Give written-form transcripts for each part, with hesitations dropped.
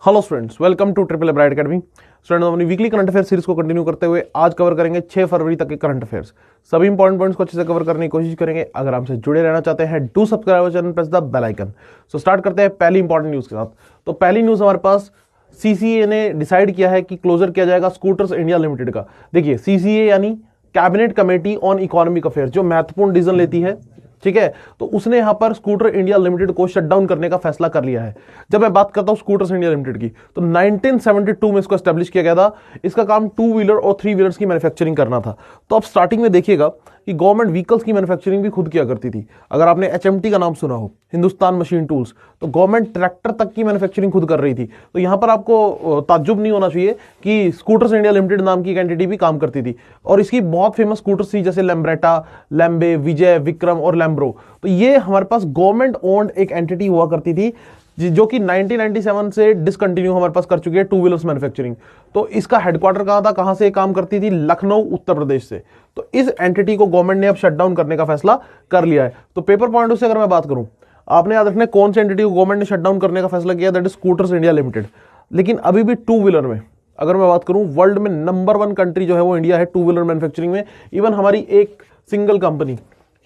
Hello students, welcome to Triple Bright Academy. Students, अपनी weekly current affair series को continue करते हुए आज कवर करेंगे 6 फरवरी तक के करंट अफेयर्स। सभी इंपॉर्टेंट पॉइंट्स को अच्छे से कवर करने की कोशिश करेंगे। अगर हमसे जुड़े रहना चाहते हैं, do subscribe channel, press the bell icon. So start करते हैं पहली इंपॉर्टेंट न्यूज के साथ। तो पहली न्यूज हमारे पास सीसीए ने डिसाइड किया है कि क्लोजर किया जाएगा स्कूटर्स इंडिया लिमिटेड का। देखिए, सीसीए यानी cabinet committee on economic affairs, जो महत्वपूर्ण डिसीजन लेती है, ठीक है। तो उसने यहां पर स्कूटर इंडिया लिमिटेड को शट डाउन करने का फैसला कर लिया है। जब मैं बात करता हूं स्कूटर्स इंडिया लिमिटेड की, तो 1972 में इसको एस्टेब्लिश किया गया था। इसका काम 2 व्हीलर और 3 व्हीलर्स की मैन्युफैक्चरिंग करना था। तो अब स्टार्टिंग में देखिएगा कि गवर्नमेंट व्हीकल्स की मैन्युफैक्चरिंग भी खुद किया करती थी। अगर आपने एचएमटी का नाम सुना हो, हिंदुस्तान मशीन टूल्स, तो गवर्नमेंट ट्रैक्टर तक की मैन्युफैक्चरिंग खुद कर रही थी। तो यहां पर आपको ताज्जुब नहीं होना चाहिए कि स्कूटर्स इंडिया लिमिटेड नाम की एक एंटिटी भी काम करती थी। और इसकी बहुत फेमस स्कूटर्स थी, जैसे लैम्ब्रेटा, लैम्बे, विजय, विक्रम और लैम्ब्रो। तो ये हमारे पास गवर्नमेंट ओन्ड एक एंटिटी हुआ करती थी, जो कि 1997 से डिसकंटिन्यू हमारे पास कर चुकी है 2 व्हीलर्स मैन्युफैक्चरिंग। तो इसका हेडक्वार्टर कहां था, कहां से काम करती थी? लखनऊ, उत्तर प्रदेश से। तो इस एंटिटी को गवर्नमेंट ने अब शट डाउन करने का फैसला कर लिया है। तो पेपर पॉइंट से अगर मैं बात करूं, आपने याद रखना कौन सी एंटिटी को गवर्नमेंट ने शट डाउन करने का फैसला किया, that is scooters India limited. लेकिन अभी भी 2 व्हीलर में अगर मैं बात करूं, वर्ल्ड में नंबर 1 कंट्री जो है वो इंडिया है 2 व्हीलर मैन्युफैक्चरिंग में। इवन हमारी एक सिंगल कंपनी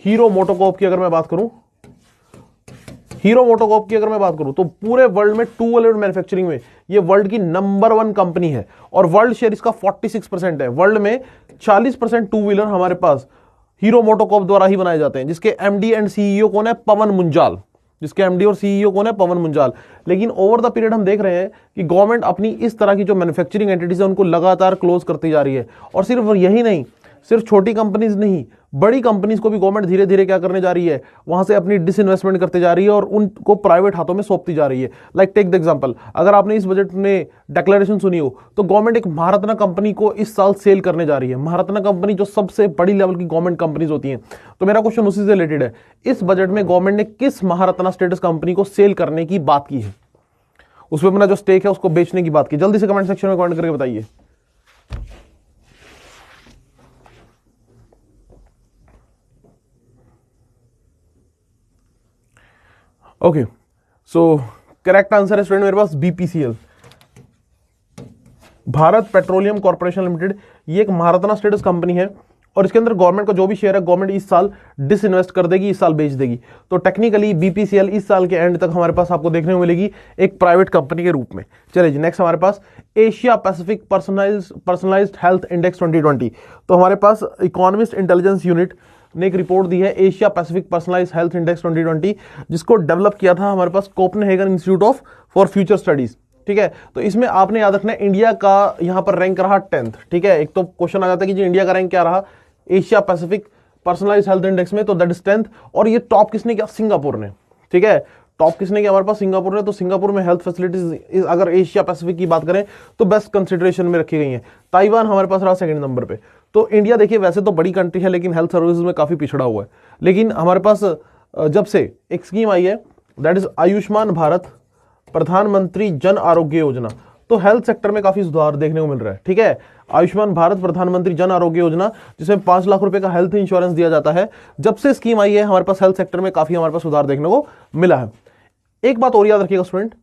हीरो मोटोकॉर्प की अगर मैं बात करूं, तो पूरे वर्ल्ड में 2 व्हीलर मैन्युफैक्चरिंग में ये वर्ल्ड की नंबर 1 कंपनी है। और वर्ल्ड शेयर इसका 46% है। वर्ल्ड में 40% 2 व्हीलर हमारे पास हीरो मोटोकॉर्प द्वारा ही बनाए जाते हैं, जिसके एमडी एंड सीईओ कौन है? पवन मुंजाल। लेकिन ओवर द पीरियड हम देख रहे हैं कि गवर्नमेंट अपनी इस तरह की जो मैन्युफैक्चरिंग एंटिटीज है उनको लगातार क्लोज करती जा रही है। और सिर्फ यही नहीं, सिर्फ छोटी कंपनीज नहीं, बड़ी कंपनीज को भी गवर्नमेंट धीरे धीरे क्या करने जा रही है, वहां से अपनी डिसइन्वेस्टमेंट करते जा रही है और उनको प्राइवेट हाथों में सौंपती जा रही है। लाइक टेक द एग्जांपल, अगर आपने इस बजट में डिक्लेरेशन सुनी हो, तो गवर्नमेंट एक महारत्ना कंपनी को इस साल सेल करने जा रही है। महारत्ना कंपनी जो सबसे बड़ी लेवल की गवर्नमेंट कंपनीज होती हैं। तो मेरा क्वेश्चन उसी से रिलेटेड है, इस बजट में गवर्नमेंट ने किस महारत्ना स्टेटस कंपनी को सेल करने की बात की है? उसमें अपना जो स्टेक है उसको बेचने की बात की। जल्दी से कमेंट सेक्शन में कमेंट करके बताइए। ओके, सो करेक्ट आंसर है स्टूडेंट मेरे पास BPCL, Bharat petroleum corporation limited. ये एक महारत्ना स्टेटस कंपनी है और इसके अंदर गवर्नमेंट का जो भी शेयर है गवर्नमेंट इस साल डिसइन्वेस्ट कर देगी, इस साल बेच देगी। तो टेक्निकली बीपीसीएल इस साल के एंड तक हमारे पास आपको देखने को मिलेगी एक प्राइवेट कंपनी के रूप में। चलिए जी, नेक्स्ट हमारे पास Asia Pacific personalised health index 2020। तो हमारे पास इकोनॉमिस्ट इंटेलिजेंस यूनिट ने एक रिपोर्ट दी है, Asia Pacific personalised health index 2020, जिसको डेवलप किया था हमारे पास Copenhagen Institute for Future Studies. ठीक है, तो इसमें आपने याद रखना है इंडिया का यहां पर रैंक रहा 10th। ठीक है, एक तो क्वेश्चन आ जाता है कि जी इंडिया का रैंक क्या रहा Asia Pacific personalised health index में, तो दैट इज 10th। और ये टॉप किसने किया? सिंगापुर ने। ठीक है, टॉप किसने किया? हमारे पास सिंगापुर ने। तो सिंगापुर में हेल्थ फैसिलिटीज अगर एशिया पैसिफिक की बात करें तो बेस्ट कंसिडरेशन में रखी गई है। ताइवान हमारे पास रहा 2nd नंबर पे। तो इंडिया देखिए वैसे तो बड़ी कंट्री है, लेकिन हेल्थ सर्विसेज में काफी पिछड़ा हुआ है। लेकिन हमारे पास जब से एक स्कीम आई है, दैट इज आयुष्मान भारत प्रधानमंत्री जन आरोग्य योजना, तो हेल्थ सेक्टर में काफी सुधार देखने को मिल रहा है। ठीक है, आयुष्मान भारत प्रधानमंत्री जन आरोग्य योजना, जिसमें 5 लाख रुपए का हेल्थ इंश्योरेंस दिया जाता है, जब से स्कीम आई है हमारे पास हेल्थ सेक्टर में काफी हमारे पास सुधार देखने को मिला है। एक बात और याद रखिएगा स्टूडेंट,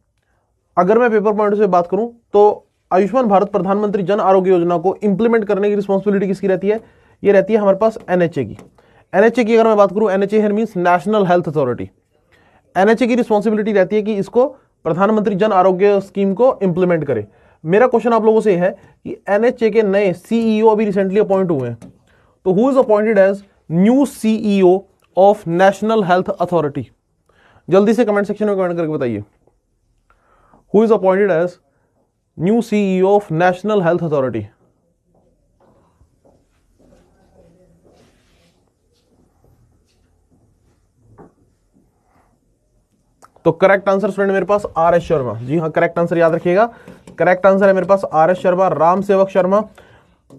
अगर मैं पेपर पॉइंट से बात करूं तो आयुष्मान भारत प्रधानमंत्री जन आरोग्य योजना को इंप्लीमेंट करने की रिस्पॉन्सिबिलिटी किसकी रहती है? ये रहती है हमारे पास एनएचए की। एनएचए की अगर मैं बात करूं, NHA here means national Health authority. NHA की रिस्पॉन्सिबिलिटी रहती है कि इसको प्रधानमंत्री जन आरोग्य स्कीम को इंप्लीमेंट करे। मेरा क्वेश्चन आप लोगों से है कि एनएचए के नए सीईओ अभी रिसेंटली अपॉइंट हुए हैं, तो who is appointed as new CEO of National Health Authority? जल्दी से कमेंट सेक्शन में कमेंट करके बताइए, who is appointed as new CEO of National Health Authority? तो करेक्ट आंसर स्टूडेंट मेरे पास आर एस शर्मा। जी हाँ, करेक्ट आंसर याद रखिएगा, करेक्ट आंसर है मेरे पास आर एस शर्मा, राम सेवक शर्मा।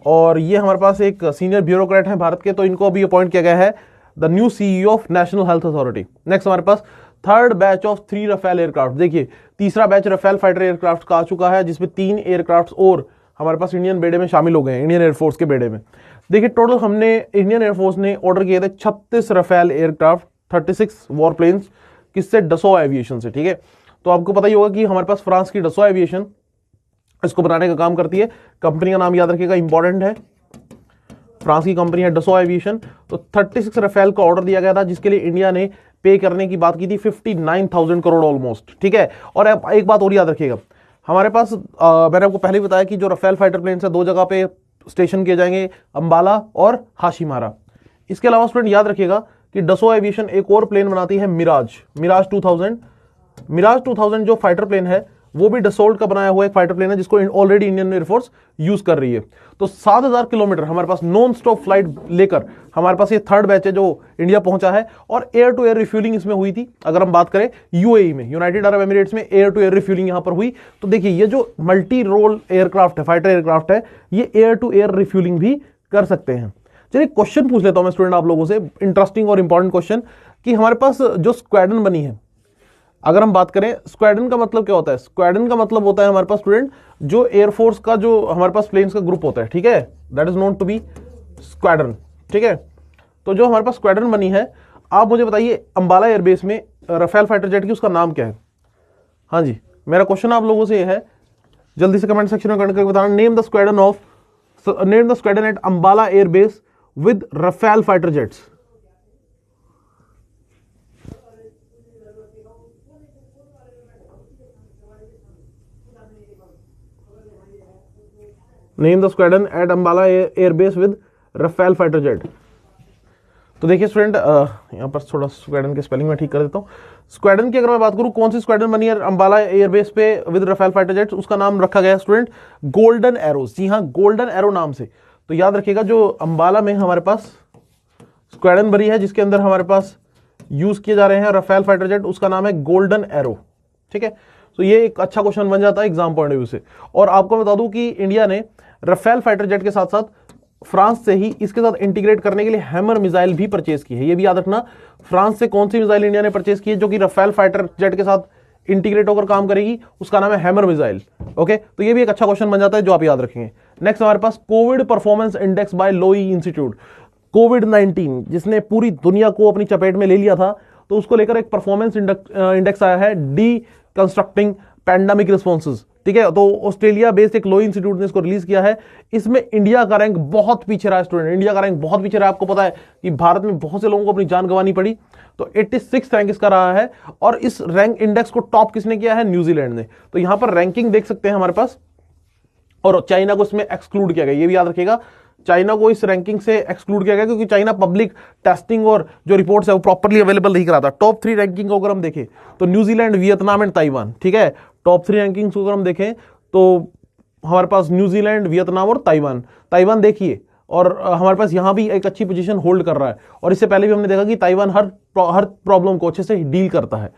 और ये हमारे पास एक सीनियर ब्यूरोक्रेट हैं भारत के, तो इनको अभी अपॉइंट किया गया है the new CEO of National Health Authority. Next हमारे पास 3rd batch of 3 Rafale aircraft. देखिए, तीसरा बैच रफेल फाइटर एयरक्राफ्ट का आ चुका है, जिसमें 3 एयरक्राफ्ट और हमारे पास इंडियन बेड़े में शामिल हो गए हैं, इंडियन एयरफोर्स के बेड़े में। देखिए, टोटल हमने इंडियन एयरफोर्स ने ऑर्डर किए थे 36 रफेल एयरक्राफ्ट, 36 वॉर प्लेन्स, किससे? डसो एविएशन से। ठीक है, तो आपको पता ही होगा कि हमारे पास फ्रांस की डसो एविएशन इसको बनाने का काम करती है। कंपनी का नाम याद रखिएगा, इंपॉर्टेंट है, फ्रांस की कंपनी है डसो एविएशन। तो 36 राफेल का ऑर्डर दिया गया था, जिसके लिए इंडिया ने पे करने की बात की थी 59,000 करोड़ ऑलमोस्ट, ठीक है। और एक बात और याद रखिएगा, हमारे पास मैंने आपको पहले बताया कि जो राफेल फाइटर प्लेन है 2 जगह पे स्टेशन किए जाएंगे, अंबाला और हाशिमारा। इसके अलावा स्टूडेंट याद रखिएगा कि डसो एविएशन एक और प्लेन बनाती है, मिराज 2000 जो फाइटर प्लेन है वो भी डसोल्ट का बनाया हुआ एक फाइटर प्लेन है, जिसको ऑलरेडी इंडियन एयरफोर्स यूज कर रही है। तो 7,000 किलोमीटर हमारे पास नॉन स्टॉप फ्लाइट लेकर हमारे पास ये 3rd बैच है जो इंडिया पहुंचा है। और एयर टू एयर रिफ्यूलिंग इसमें हुई थी। अगर हम बात करें यूएई में, यूनाइटेड अरब एमिरेट्स में एयर टू एयर रिफ्यूलिंग यहां पर हुई। तो देखिए ये जो मल्टी रोल एयरक्राफ्ट है, फाइटर एयरक्राफ्ट है, ये एयर टू एयर रिफ्यूलिंग भी कर सकते हैं। चलिए क्वेश्चन पूछ लेता हूं मैं स्टूडेंट आप लोगों से, इंटरेस्टिंग और इंपॉर्टेंट क्वेश्चन, कि हमारे पास जो स्क्वाड्रन बनी है, अगर हम बात करें स्क्वाड्रन का मतलब क्या होता है? स्क्वाड्रन का मतलब होता है हमारे पास स्टूडेंट जो एयरफोर्स का जो हमारे पास प्लेन्स का ग्रुप होता है, ठीक है, that is known to be squadron, ठीक है। तो जो हमारे पास स्क्वाड्रन बनी है, आप मुझे बताइए अंबाला एयरबेस में राफेल फाइटर जेट की उसका नाम क्या है? हाँ जी, मेरा क्वेश्चन आप लोगों से है, जल्दी से कमेंट सेक्शन में कमेंट करके बताना, name the squadron at Ambala airbase with Rafale fighter jets. Name the squadron at Ambala airbase with Rafale fighter jet. तो देखिए स्टूडेंट, यहां पर थोड़ा स्क्वाड्रन के स्पेलिंग में ठीक कर देता हूं। स्क्वाड्रन की अगर मैं बात करूं, कौन सी स्क्वाड्रन बनी है अंबाला एयरबेस पे विद राफेल फाइटर जेट्स, उसका नाम रखा गया स्टूडेंट गोल्डन एरोस। जी हां, गोल्डन एरो नाम से। तो याद रखिएगा जो अंबाला में हमारे पास स्क्वाड्रन बनी है, जिसके अंदर हमारे पास यूज किए जा रहे हैं राफेल फाइटर जेट, उसका नाम है गोल्डन एरो, ठीक है। तो ये एक अच्छा क्वेश्चन बन जाता है एग्जाम पॉइंट ऑफ व्यू से। और आपको बता दूं कि इंडिया ने राफेल फाइटर जेट के साथ साथ फ्रांस से ही इसके साथ इंटीग्रेट करने के लिए हैमर मिसाइल भी परचेज की है। ये भी याद रखना, फ्रांस से कौन सी मिसाइल इंडिया ने परचेज की है जो कि राफेल फाइटर जेट के साथ इंटीग्रेट होकर काम करेगी, उसका नाम है हैमर मिसाइल। ओके, तो ये भी एक अच्छा क्वेश्चन बन जाता है जो आप याद रखेंगे। नेक्स्ट हमारे पास कोविड परफॉर्मेंस इंडेक्स बाय लोई इंस्टीट्यूट। कोविड-19 जिसने पूरी दुनिया को अपनी चपेट में ले लिया था, तो उसको लेकर एक परफॉर्मेंस इंडेक्स आया है, डी कंस्ट्रक्टिंग पैंडेमिक रिस्पॉन्सेज, ठीक है। तो ऑस्ट्रेलिया बेस्ड एक लोई इंस्टीट्यूट ने इसको रिलीज किया है। इसमें इंडिया का रैंक बहुत पीछे रहा है स्टूडेंट, इंडिया का रैंक बहुत पीछे रहा है। आपको पता है कि भारत में बहुत से लोगों को अपनी जान गंवानी पड़ी। तो 86 रैंक इसका रहा है। और इस रैंक इंडेक्स को टॉप किसने किया है? न्यूजीलैंड ने। तो यहां पर रैंकिंग देख सकते हैं हमारे पास, और चाइना को इसमें एक्सक्लूड किया गया, ये भी याद रखिएगा, चाइना को इस रैंकिंग से एक्सक्लूड किया गया क्योंकि चाइना पब्लिक टेस्टिंग और जो रिपोर्ट्स है वो प्रॉपर्ली अवेलेबल नहीं कराता। टॉप 3 रैंकिंग को अगर हम देखें तो न्यूजीलैंड, वियतनाम एंड ताइवान, ठीक है। टॉप 3 रैंकिंग को अगर हम देखें तो हमारे पास न्यूजीलैंड, वियतनाम और ताइवान देखिए, और हमारे पास यहां भी एक अच्छी पोजीशन होल्ड कर रहा है। और इससे पहले भी हमने देखा कि ताइवान हर प्रॉब्लम को अच्छे से डील करता है।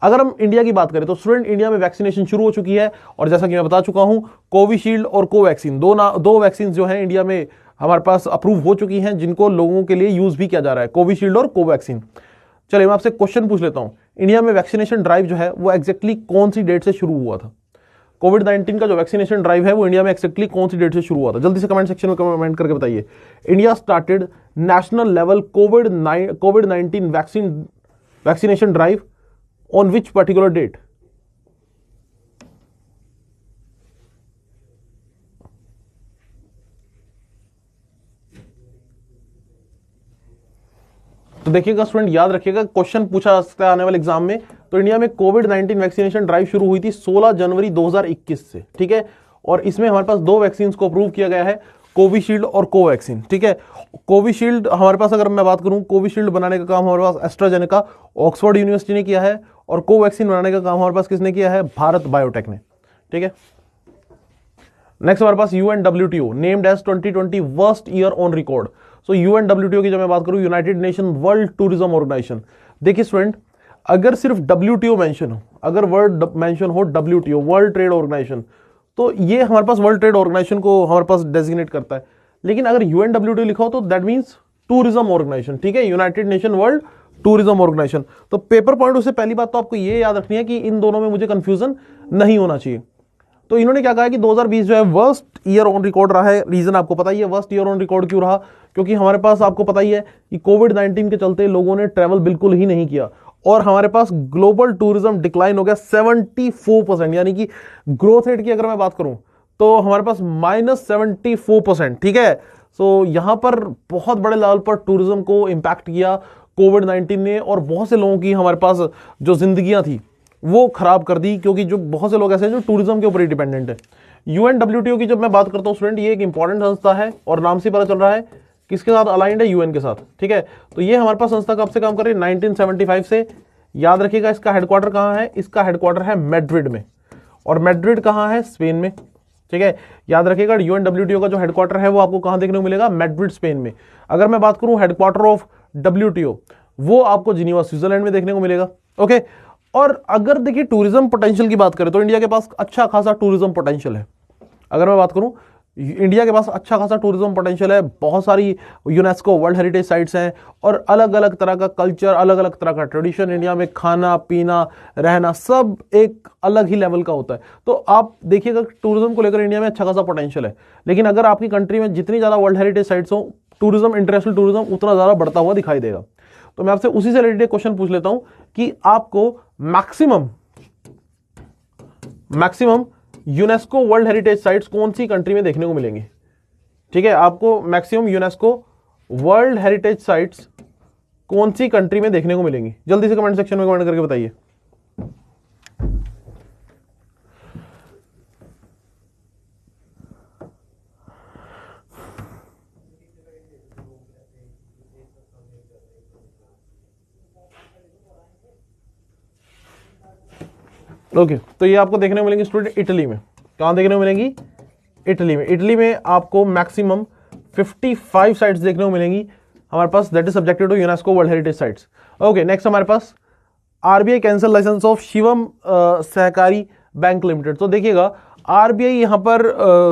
अगर हम इंडिया की बात करें तो स्टूडेंट इंडिया में वैक्सीनेशन शुरू हो चुकी है, और जैसा कि मैं बता चुका हूं, कोविशील्ड और कोवैक्सीन दो वैक्सीन जो है इंडिया में हमारे पास अप्रूव हो चुकी हैं, जिनको लोगों के लिए यूज भी किया जा रहा है, कोविशील्ड और कोवैक्सीन। चलिए मैं आपसे क्वेश्चन पूछ लेता हूं, इंडिया में वैक्सीनेशन ड्राइव जो है वो एक्जैक्टली कौन सी डेट से शुरू हुआ था? कोविड-19 का जो वैक्सीनेशन ड्राइव है वो इंडिया में एक्जैक्टली कौन सी डेट से शुरू हुआ था? जल्दी से कमेंट सेक्शन में कमेंट करके बताइए। इंडिया स्टार्टेड नेशनल लेवल कोविड-19 vaccination drive on which particular date? तो देखिएगा स्टूडेंट, याद रखिएगा, क्वेश्चन पूछा जा सकता है आने वाले एग्जाम में। तो इंडिया में कोविड-19 वैक्सीनेशन ड्राइव शुरू हुई थी 16 जनवरी 2021 से, ठीक है। और इसमें हमारे पास 2 वैक्सीन को अप्रूव किया गया है, कोविशील्ड और कोवैक्सीन, ठीक है। कोविशील्ड हमारे पास, अगर मैं बात करूं, कोविशील्ड बनाने का काम हमारे पास एस्ट्राजेनेका ऑक्सफोर्ड यूनिवर्सिटी ने किया है, और कोवैक्सीन बनाने का काम हमारे पास किसने किया है? भारत बायोटेक ने, ठीक है। नेक्स्ट हमारे पास UNWTO named as 2020 worst year on record. So UNWTO की जब मैं बात करूं, United Nation World Tourism Organisation. देखिए स्टूडेंट, अगर सिर्फ WTO मेंशन हो, अगर वर्ड मेंशन हो WTO वर्ल्ड ट्रेड ऑर्गेनाइजेशन, तो ये हमारे पास वर्ल्ड ट्रेड ऑर्गेनाइजेशन को हमारे पास डेजिग्नेट करता है। लेकिन अगर UNWTO लिखा हो तो दैट मींस टूरिज्म ऑर्गेनाइजेशन, ठीक है, United Nation World Tourism Organisation. तो पेपर पॉइंट उससे पहली बात तो आपको ये याद रखनी है कि इन दोनों में मुझे कंफ्यूजन नहीं होना चाहिए। तो इन्होंने क्या कहा है कि 2020 जो है वर्स्ट ईयर ऑन रिकॉर्ड रहा है। रीजन आपको पता ही है वर्स्ट ईयर ऑन रिकॉर्ड क्यों रहा, क्योंकि हमारे पास आपको पता ही है कि कोविड-19 के चलते लोगों ने ट्रैवल बिल्कुल ही नहीं किया, और हमारे पास ग्लोबल टूरिज्म डिक्लाइन हो गया 74%, यानी कि ग्रोथ रेट की अगर मैं बात करूं तो हमारे पास -74%। ठीक है, सो यहां पर बहुत बड़े लेवल पर टूरिज्म को इंपैक्ट किया कोविड-19 ने, और बहुत से लोगों की हमारे पास जो जिंदगियां थी वो खराब कर दी, क्योंकि जो बहुत से लोग ऐसे हैं जो टूरिज्म के ऊपर ही डिपेंडेंट है। यूएनडब्ल्यूटीओ की जब मैं बात करता हूं स्टूडेंट, ये एक इंपॉर्टेंट संस्था है और नाम से पता चल रहा है किसके साथ अलाइंड है, यूएन के साथ। ठीक है, तो ये हमारे पास संस्था कब से काम कर रही है, 1975 से। याद रखिएगा इसका हेडक्वार्टर कहां है, इसका हेडक्वार्टर है मैड्रिड में, और मैड्रिड कहां है, स्पेन में। ठीक है, याद रखिएगा यूएनडब्ल्यूटीओ का जो हेडक्वार्टर है वो आपको कहां देखने को मिलेगा, मैड्रिड स्पेन में। अगर मैं बात करूं हेडक्वार्टर ऑफ डब्ल्यूटीओ, वो आपको जिनीवा स्विट्जरलैंड में देखने को मिलेगा। ओके, और अगर देखिए टूरिज्म पोटेंशियल की बात करें तो इंडिया के पास अच्छा खासा टूरिज्म पोटेंशियल है। अगर मैं बात करूं, इंडिया के पास अच्छा खासा टूरिज्म पोटेंशियल है, बहुत सारी यूनेस्को वर्ल्ड हेरिटेज साइट्स हैं, और अलग अलग तरह का कल्चर, अलग अलग तरह का ट्रेडिशन, इंडिया में खाना पीना रहना सब एक अलग ही लेवल का होता है। तो आप देखिएगा टूरिज्म को लेकर इंडिया में अच्छा खासा पोटेंशियल है, लेकिन अगर आपकी कंट्री में जितनी ज़्यादा वर्ल्ड हेरिटेज साइट्स हो, टूरिज्म, इंटरनेशनल टूरिज्म उतना ज़्यादा बढ़ता हुआ दिखाई देगा। तो मैं आपसे उसी से रिलेटेड एक क्वेश्चन पूछ लेता हूं कि आपको maximum UNESCO world heritage sites कौन सी कंट्री में देखने को मिलेंगी। ठीक है, आपको maximum UNESCO world heritage sites कौन सी कंट्री में देखने को मिलेंगी, जल्दी से कमेंट सेक्शन में कमेंट करके बताइए। ओके, तो ये आपको देखने को मिलेंगे स्टूडेंट इटली में। कहां देखने को मिलेंगी, इटली में। इटली में आपको मैक्सिमम 55 साइट्स देखने को मिलेंगी हमारे पास, that is subjected to UNESCO world heritage sites. Okay, next हमारे पास RBI cancel licence of Shivam Sahakari bank limited. तो देखिएगा आरबीआई यहां पर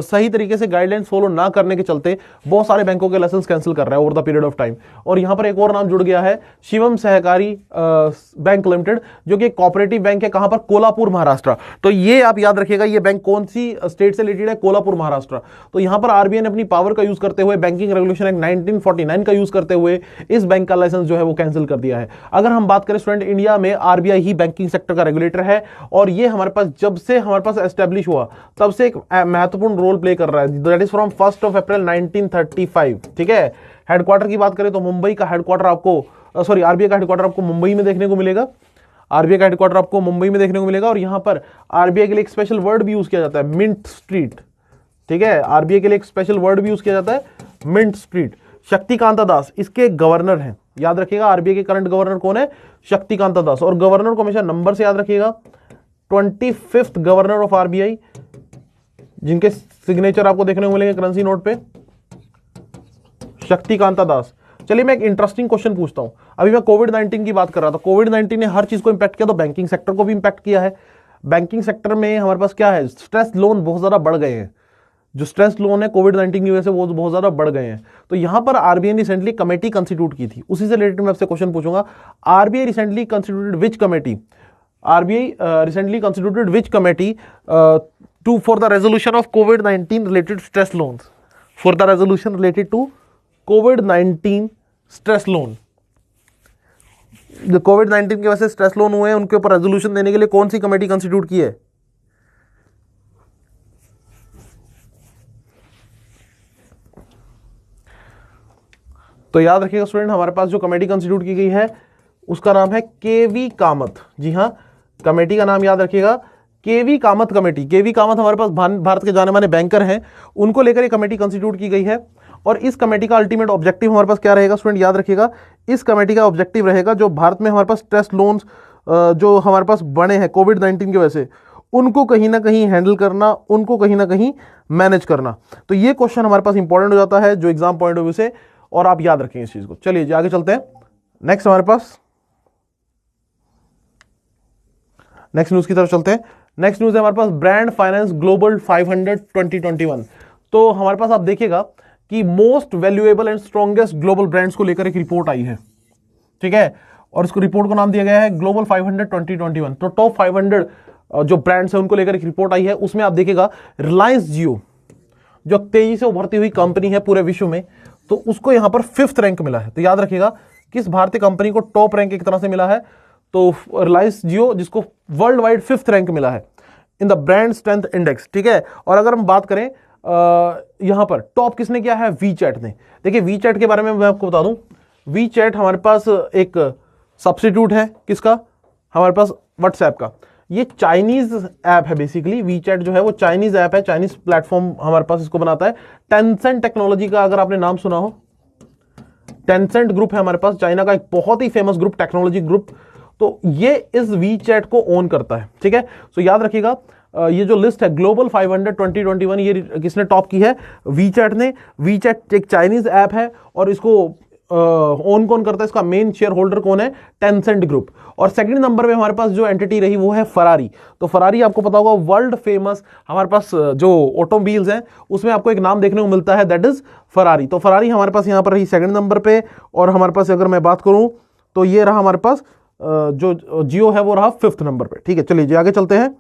सही तरीके से गाइडलाइंस फॉलो ना करने के चलते बहुत सारे बैंकों के लाइसेंस कैंसिल कर रहा है over the period of time. और यहां पर एक और नाम जुड़ गया है, शिवम सहकारी बैंक लिमिटेड, जो कि कोऑपरेटिव बैंक है। कहां पर, कोल्हापुर महाराष्ट्र। तो ये आप याद रखिएगा, ये बैंक कौन सी स्टेट से रिलेटेड है, कोल्हापुर महाराष्ट्र। तो यहां पर आरबीआई ने अपनी पावर का यूज करते हुए, बैंकिंग रेगुलेशन एक्ट 1949 का यूज करते हुए इस बैंक का लाइसेंस जो है वो कैंसिल कर दिया है। अगर हम बात करें स्टूडेंट, इंडिया में आरबीआई ही बैंकिंग सेक्टर का रेगुलेटर है, और ये हमारे पास जब से हमारे पास एस्टेब्लिश हुआ तब से एक महत्वपूर्ण रोल प्ले कर रहा है, दैट इज फ्रॉम 1 अप्रैल 1935। ठीक है, हेडक्वार्टर की बात करें तो मुंबई का हेडक्वार्टर आपको, सॉरी आरबीआई का हेडक्वार्टर आपको मुंबई में देखने को मिलेगा। आरबीआई का हेडक्वार्टर आपको मुंबई में देखने को मिलेगा, और यहां पर आरबीआई के लिए एक स्पेशल वर्ड भी यूज किया जाता है, मिंट स्ट्रीट। ठीक है, आरबीआई के लिए एक स्पेशल वर्ड भी यूज किया जाता है, मिंट स्ट्रीट। शक्तिकांता दास इसके गवर्नर हैं, याद रखिएगा आरबीआई के करंट गवर्नर कौन है, शक्तिकांता दास। और गवर्नर को हमेशा नंबर से याद रखिएगा, 25th गवर्नर ऑफ आरबीआई, जिनके सिग्नेचर आपको देखने को मिलेंगे करेंसी नोट पे, शक्तिकांता दास। चलिए मैं एक इंटरेस्टिंग क्वेश्चन पूछता हूं। अभी मैं कोविड-19 की बात कर रहा था, कोविड-19 ने हर चीज को इंपैक्ट किया, तो बैंकिंग सेक्टर को भी इंपैक्ट किया है। बैंकिंग सेक्टर में हमारे पास क्या है, स्ट्रेस लोन बहुत ज्यादा बढ़ गए हैं। जो स्ट्रेस लोन है कोविड-19 की वजह से वो बहुत ज्यादा बढ़ गए हैं। तो यहां पर आरबीआई ने रिसेंटली कमेटी कंस्टिट्यूट की थी, उसी से रिलेटेड मैं आपसे क्वेश्चन पूछूंगा। RBI recently constituted which committee, RBI recently constituted which committee for the resolution of COVID-19 related stress loans, for the resolution related to COVID-19 stress loan। जो COVID-19 की वजह से स्ट्रेस लोन हुए हैं उनके ऊपर रेजोल्यूशन देने के लिए कौन सी कमेटी कंस्टिट्यूट की है? तो याद रखिएगा स्टूडेंट, हमारे पास जो कमेटी कंस्टिट्यूट की गई है उसका नाम है केवी कामत। जी हां, कमेटी का नाम याद रखिएगा, केवी कामत कमेटी। केवी कामत हमारे पास भारत के जाने माने बैंकर हैं, उनको लेकर एक कमेटी कंस्टिट्यूट की गई है। और इस कमेटी का अल्टीमेट ऑब्जेक्टिव हमारे पास क्या रहेगा स्टूडेंट, याद रखिएगा, इस कमेटी का ऑब्जेक्टिव रहेगा जो भारत में हमारे पास स्ट्रेस लोन्स जो हमारे पास बने हैं कोविड-19 की वजह से, उनको कहीं ना कहीं हैंडल करना, उनको कहीं ना कहीं मैनेज करना। तो ये क्वेश्चन हमारे पास इंपॉर्टेंट हो जाता है जो एग्जाम पॉइंट ऑफ व्यू से, और आप याद रखेंगे इस चीज को। चलिए आगे चलते हैं। नेक्स्ट हमारे पास नेक्स्ट न्यूज की तरफ चलते हैं। नेक्स्ट न्यूज है हमारे पास ब्रांड फाइनेंस ग्लोबल 500 2021। तो हमारे पास आप देखिएगा कि most valuable and strongest global brands को लेकर एक रिपोर्ट आई है। ठीक है, और इसको रिपोर्ट को नाम दिया गया है ग्लोबल 500 2021। तो टॉप 500 जो ब्रांड्स है उनको लेकर एक रिपोर्ट आई है। उसमें आप देखिएगा रिलायंस जियो, जो तेजी से उभरती हुई कंपनी है पूरे विश्व में, तो उसको यहां पर 5th रैंक मिला है। तो याद रखिएगा किस भारतीय कंपनी को टॉप रैंक एक तरह से मिला है, तो रिलायंस जियो जिसको वर्ल्ड वाइड 5th रैंक मिला है in the brand strength index, ठीक है। और अगर हम बात करें यहां पर टॉप किसने किया है, वी चैट ने। देखिए वी चैट के बारे में मैं आपको बता दूं, वी चैट हमारे पास एक सब्स्टिट्यूट है किसका, हमारे पास व्हाट्सएप का। ये चाइनीज ऐप है बेसिकली, वी चैट जो है वो चाइनीज ऐप है, चाइनीज प्लेटफॉर्म हमारे पास इसको बनाता है। टेंसेंट टेक्नोलॉजी का अगर आपने नाम सुना हो, टेंसेंट ग्रुप है हमारे पास, चाइना का एक बहुत ही फेमस ग्रुप, टेक्नोलॉजी ग्रुप। तो ये इस वी चैट को ओन करता है, ठीक है। तो याद रखिएगा ये जो लिस्ट है ग्लोबल 500 2021, ये किसने टॉप की है, वी चैट ने। वी चैट एक चाइनीज ऐप है और इसको ओन कौन करता है, इसका मेन शेयर होल्डर कौन है, टेंसेंट ग्रुप। और सेकंड नंबर पे हमारे पास जो एंटिटी रही वो है फरारी। तो फरारी आपको पता होगा वर्ल्ड फेमस हमारे पास जो ऑटोमोबाइल्स हैं उसमें आपको एक नाम देखने को मिलता है, दैट इज फरारी। तो फरारी हमारे पास यहां पर रही सेकंड नंबर पे। और हमारे पास अगर मैं बात करूं तो ये रहा हमारे पास जो जियो है वो रहा 5th नंबर पे, ठीक है। चलिए जी आगे चलते हैं।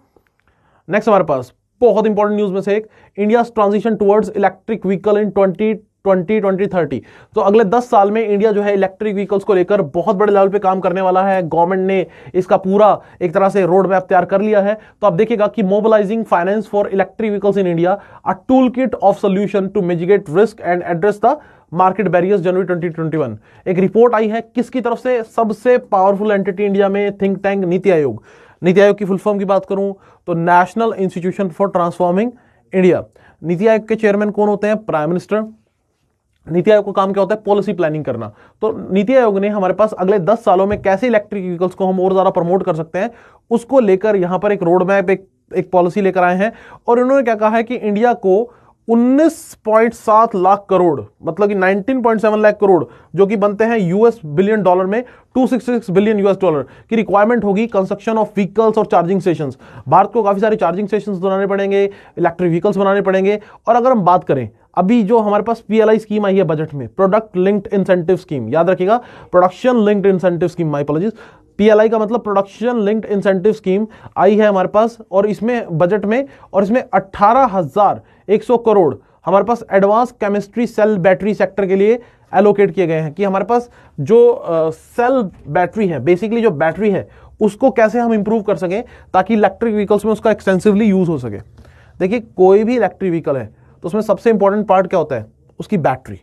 नेक्स्ट हमारे पास बहुत इंपॉर्टेंट न्यूज में से एक, India transition towards electric vehicle in 2030। तो अगले 10 साल में इंडिया जो है इलेक्ट्रिक व्हीकल्स को लेकर बहुत बड़े लेवल पे काम करने वाला है। गवर्नमेंट ने इसका पूरा एक तरह से रोड मैप तैयार कर लिया है। तो आप देखिएगा कि mobilising finance for electric vehicles in India, a tool kit of solution to mitigate risk and address the market barriers, January 2021। एक रिपोर्ट आई है किसकी तरफ से, सबसे पावरफुल एंटिटी इंडिया में, थिंक टैंक नीति आयोग। नीति आयोग की फुल फॉर्म की बात करूं तो national institution for transforming India. NITI Aayog के चेयरमैन कौन होते हैं, प्राइम मिनिस्टर। नीति आयोग का काम क्या होता है, पॉलिसी प्लानिंग करना। तो नीति आयोग ने हमारे पास अगले 10 सालों में कैसे इलेक्ट्रिक व्हीकल्स को हम और ज्यादा प्रमोट कर सकते हैं उसको लेकर यहां पर एक रोड मैप, एक पॉलिसी लेकर आए हैं। और इन्होंने क्या कहा है कि इंडिया को 19.7 लाख करोड़, मतलब कि 19.7 लाख करोड़ जो कि बनते हैं यूएस बिलियन डॉलर में, 266 बिलियन यूएस डॉलर की रिक्वायरमेंट होगी कंस्ट्रक्शन ऑफ व्हीकल्स और चार्जिंग स्टेशंस। भारत को काफी सारे चार्जिंग स्टेशंस बनाने पड़ेंगे, इलेक्ट्रिक व्हीकल्स बनाने पड़ेंगे। और अगर हम बात करें अभी जो हमारे पास पीएलआई स्कीम आई है बजट में, प्रोडक्ट लिंक्ड इंसेंटिव स्कीम, याद रखिएगा production linked incentive scheme, my apologies, PLI का मतलब प्रोडक्शन लिंक्ड इंसेंटिव स्कीम आई है हमारे पास और इसमें बजट में, और इसमें 18,100 करोड़ हमारे पास advance chemistry cell battery sector के लिए एलोकेट किए गए हैं कि हमारे पास जो सेल बैटरी है, बेसिकली जो बैटरी है उसको कैसे हम इंप्रूव कर सकें ताकि इलेक्ट्रिक व्हीकल्स में उसका एक्सटेंसिवली यूज हो सके। देखिए कोई भी इलेक्ट्रिक व्हीकल है तो उसमें सबसे इंपॉर्टेंट पार्ट क्या होता है, उसकी बैटरी,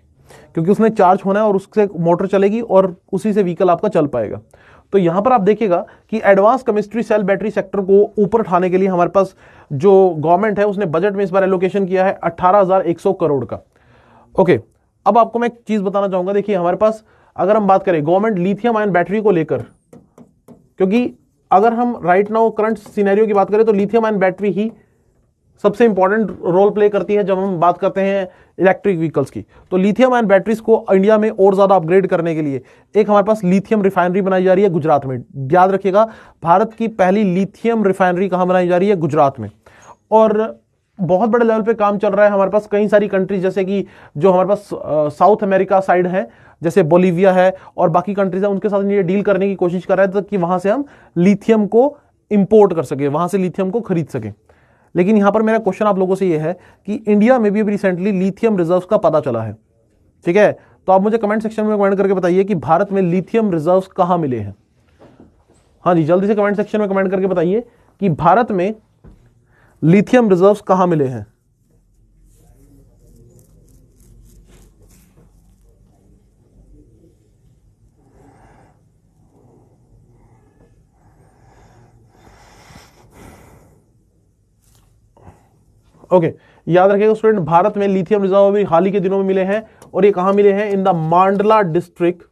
क्योंकि उसमें चार्ज होना है और उससे मोटर चलेगी और उसी से व्हीकल आपका चल पाएगा। तो यहां पर आप देखिएगा कि advance chemistry cell battery sector को ऊपर उठाने के लिए हमारे पास जो गवर्नमेंट है उसने बजट में इस बार एलोकेशन किया है 18,100 करोड़ का। ओके, अब आपको मैं एक चीज बताना चाहूंगा। देखिए हमारे पास अगर हम बात करें गवर्नमेंट लिथियम आयन बैटरी को लेकर, क्योंकि अगर हम राइट नाउ करंट सिनेरियो की बात करें तो लिथियम आयन बैटरी ही सबसे इंपॉर्टेंट रोल प्ले करती है जब हम बात करते हैं इलेक्ट्रिक व्हीकल्स की। तो लिथियम आयन बैटरीज को इंडिया में और ज्यादा अपग्रेड करने के लिए एक हमारे पास लिथियम रिफाइनरी बनाई जा रही है गुजरात में। याद रखिएगा भारत की पहली लिथियम रिफाइनरी कहां बनाई जा रही है, गुजरात में। और बहुत बड़े लेवल पे काम चल रहा है हमारे पास, कई सारी कंट्रीज जैसे कि जो हमारे पास साउथ अमेरिका साइड है जैसे बोलीविया है और बाकी कंट्रीज है, उनके साथ ये डील करने की कोशिश कर रहे हैं कि वहां से हम लिथियम को इंपोर्ट कर सके, वहां से लिथियम को खरीद सके। लेकिन यहां पर मेरा क्वेश्चन आप लोगों से ये है कि इंडिया में भी अभी रिसेंटली लिथियम रिजर्व्स का पता चला है, ठीक है। तो आप मुझे कमेंट सेक्शन में कमेंट करके बताइए कि भारत में लिथियम रिजर्व्स कहां मिले हैं। हाँ जी, जल्दी से कमेंट सेक्शन में कमेंट करके बताइए कि भारत में लिथियम रिजर्व्स कहां मिले हैं। ओके, याद रखिएगा स्टूडेंट, भारत में लिथियम रिजर्व भी हाल ही के दिनों में मिले हैं और ये कहां मिले हैं, इन द मांडला डिस्ट्रिक्ट,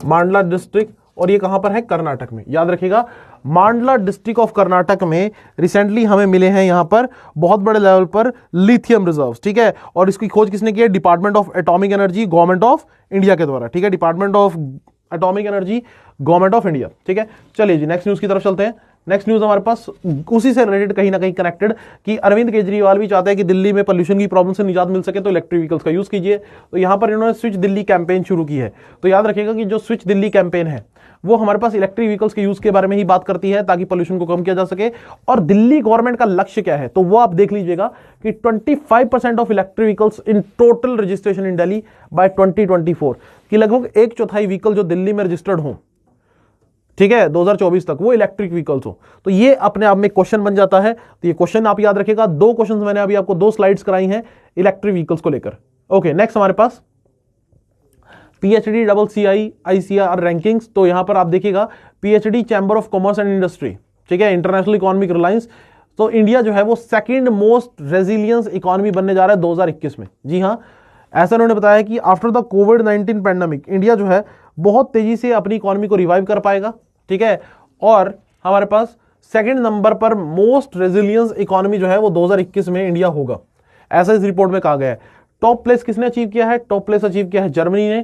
मांडला डिस्ट्रिक्ट, और ये कहां पर है, कर्नाटक में। याद रखिएगा मांडला डिस्ट्रिक्ट ऑफ कर्नाटक में रिसेंटली हमें मिले हैं यहां पर बहुत बड़े लेवल पर लिथियम रिजर्व्स, ठीक है। और इसकी खोज किसने की है, department of atomic energy government of India के द्वारा, ठीक है। Department of atomic energy government of India, ठीक है। चलिए जी नेक्स्ट न्यूज की तरफ चलते हैं। नेक्स्ट न्यूज हमारे पास उसी से रिलेटेड कहीं ना कहीं कनेक्टेड कि अरविंद केजरीवाल भी चाहते हैं कि दिल्ली में पोल्यूशन की प्रॉब्लम से निजात मिल सके तो इलेक्ट्रिक व्हीकल्स का यूज कीजिए। तो यहां पर इन्होंने स्विच दिल्ली कैंपेन शुरू की है। तो याद रखिएगा कि जो स्विच दिल्ली कैंपेन है वो हमारे पास इलेक्ट्रिक व्हीकल्स के यूज के बारे में ही बात करती है ताकि पोल्यूशन को कम किया जा सके। और दिल्ली गवर्नमेंट का लक्ष्य क्या है तो वो आप देख लीजिएगा कि 25% of electric vehicles in total registration in Delhi by 2024 कि लगभग 1/4 व्हीकल जो दिल्ली में रजिस्टर्ड हो ठीक है, 2024 तक वो इलेक्ट्रिक व्हीकल्स हो। तो ये अपने आप में क्वेश्चन बन जाता है। तो ये क्वेश्चन आप याद रखिएगा। दो क्वेश्चन मैंने अभी आपको 2 स्लाइड्स कराई हैं इलेक्ट्रिक व्हीकल्स को लेकर। ओके, नेक्स्ट हमारे पास PHD double CI ICR rankings. तो यहां पर आप देखिएगा PHD chamber of commerce and industry, ठीक है, इंटरनेशनल इकोनॉमिक रिलायंस। तो इंडिया जो है वो सेकंड मोस्ट रेजिलियंस इकोनॉमी बनने जा रहा है 2021 में। जी हां, ऐसा उन्होंने बताया कि after the covid pandemic India जो है बहुत तेजी से अपनी इकोनॉमी को रिवाइव कर पाएगा, ठीक है, और हमारे पास सेकंड नंबर पर मोस्ट रेजिलियंस इकोनॉमी जो है वो 2021 में इंडिया होगा, ऐसा इस रिपोर्ट में कहा गया है। टॉप प्लेस किसने अचीव किया है? टॉप प्लेस अचीव किया है जर्मनी ने,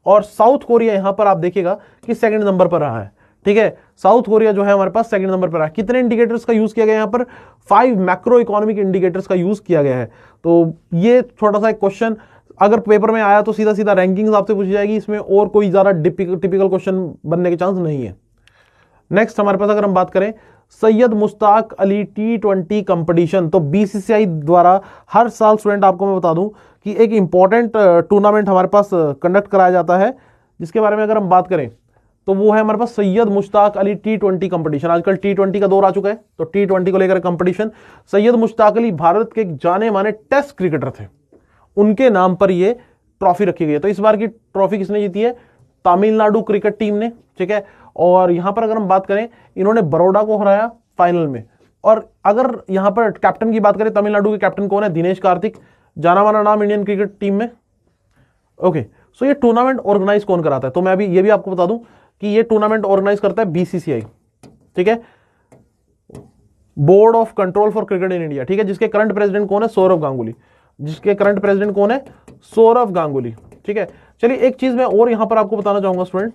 और साउथ कोरिया यहां पर आप देखिएगा कि सेकंड नंबर पर रहा है, ठीक है। साउथ कोरिया जो है हमारे पास सेकंड नंबर पर रहा है। कितने इंडिकेटर्स का यूज किया गया यहां पर? 5 मैक्रो इकोनॉमिक इंडिकेटर्स का यूज किया गया है। तो ये छोटा सा एक क्वेश्चन अगर पेपर में आया तो सीधा सीधा रैंकिंग्स आपसे पूछी जाएगी, इसमें और कोई ज्यादा टिपिकल क्वेश्चन बनने के चांस नहीं है। नेक्स्ट हमारे पास अगर हम बात करें सैयद मुश्ताक अली T20 कंपटीशन, तो बीसीसीआई द्वारा हर साल स्टूडेंट आपको मैं बता दूं कि एक इंपॉर्टेंट टूर्नामेंट हमारे पास कंडक्ट कराया जाता है, जिसके बारे में अगर हम बात करें तो वो है हमारे पास सैयद मुश्ताक अली T20 कंपटीशन। आजकल T20 का दौर आ चुका है, तो T20 को लेकर कंपटीशन। सैयद मुश्ताक अली भारत के जाने माने टेस्ट क्रिकेटर थे, उनके नाम पर ये ट्रॉफी रखी गई है। तो इस बार की ट्रॉफी किसने जीती है? तमिलनाडु क्रिकेट टीम ने, ठीक है। और यहां पर अगर हम बात करें इन्होंने बड़ौदा को हराया फाइनल में। और अगर यहां पर कैप्टन की बात करें, तमिलनाडु के कैप्टन कौन है? दिनेश कार्तिक, जाना माना नाम इंडियन क्रिकेट टीम में। ओके, सो ये टूर्नामेंट ऑर्गेनाइज कौन कराता है? तो मैं अभी ये भी आपको बता दूं कि ये टूर्नामेंट ऑर्गेनाइज करता है बीसीसीआई, ठीक है, board of control for cricket in India, ठीक है, जिसके करंट प्रेसिडेंट कौन है? सौरव गांगुली। जिसके करंट प्रेसिडेंट कौन है? सौरव गांगुली, ठीक है। चलिए एक चीज मैं और यहां पर आपको बताना चाहूंगा स्टूडेंट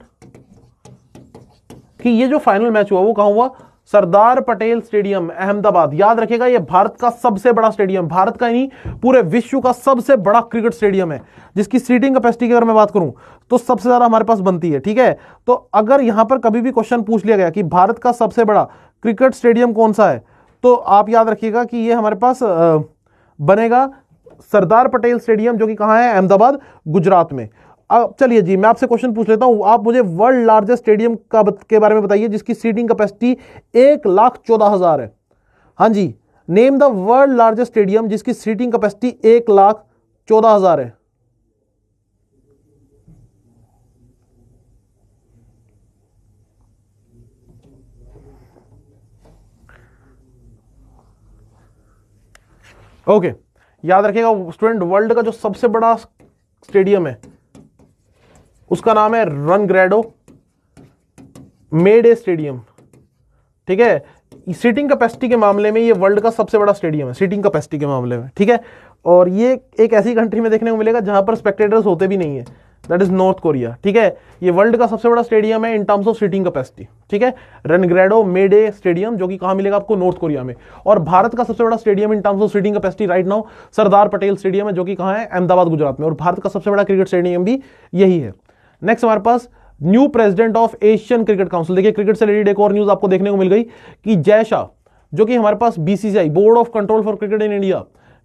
कि ये जो फाइनल मैच हुआ वो कहां हुआ? सरदार पटेल स्टेडियम अहमदाबाद। याद रखिएगा ये भारत का सबसे बड़ा स्टेडियम, भारत का नहीं पूरे विश्व का सबसे बड़ा क्रिकेट स्टेडियम है, जिसकी सीटिंग कैपेसिटी की अगर मैं बात करूं तो सबसे ज्यादा हमारे पास बनती है, ठीक है। तो अगर यहां पर कभी भी क्वेश्चन पूछ लिया गया कि भारत का सबसे बड़ा क्रिकेट स्टेडियम कौन सा है, तो आप याद रखिएगा कि ये हमारे पास बनेगा सरदार पटेल स्टेडियम, जो कि कहां है? अहमदाबाद, गुजरात में। अब चलिए जी मैं आपसे क्वेश्चन पूछ लेता हूं, आप मुझे वर्ल्ड लार्जेस्ट स्टेडियम के बारे में बताइए जिसकी सीटिंग कैपेसिटी 1,14,000 है। हाँ जी, name the world largest stadium जिसकी सीटिंग कैपेसिटी 1,14,000 है। ओके, याद रखिएगा स्टूडेंट, वर्ल्ड का जो सबसे बड़ा स्टेडियम है उसका नाम है रनग्रेडो मेडे स्टेडियम, ठीक है। सीटिंग कैपेसिटी के मामले में ये वर्ल्ड का सबसे बड़ा स्टेडियम है, सीटिंग कैपेसिटी के मामले में, ठीक है। और ये एक ऐसी कंट्री में देखने को मिलेगा जहां पर स्पेक्टेटर्स होते भी नहीं है, दैट इज नॉर्थ कोरिया, ठीक है। ये वर्ल्ड का सबसे बड़ा स्टेडियम है in terms of seating capacity, ठीक है, रनग्रेडो मेडे स्टेडियम, जो कि कहां मिलेगा आपको? नॉर्थ कोरिया में। और भारत का सबसे बड़ा stadium in terms of seating capacity right now Sardar Patel stadium है, जो कि कहां है? अहमदाबाद, गुजरात में। और भारत का सबसे बड़ा क्रिकेट स्टेडियम भी यही है। नेक्स्ट हमारे पास new president of Asian cricket council. देखिए क्रिकेट से रिलेटेड एक और न्यूज आपको देखने को मिल गई कि जय शाह, जो कि हमारे पास BCCI board of control for cricket in India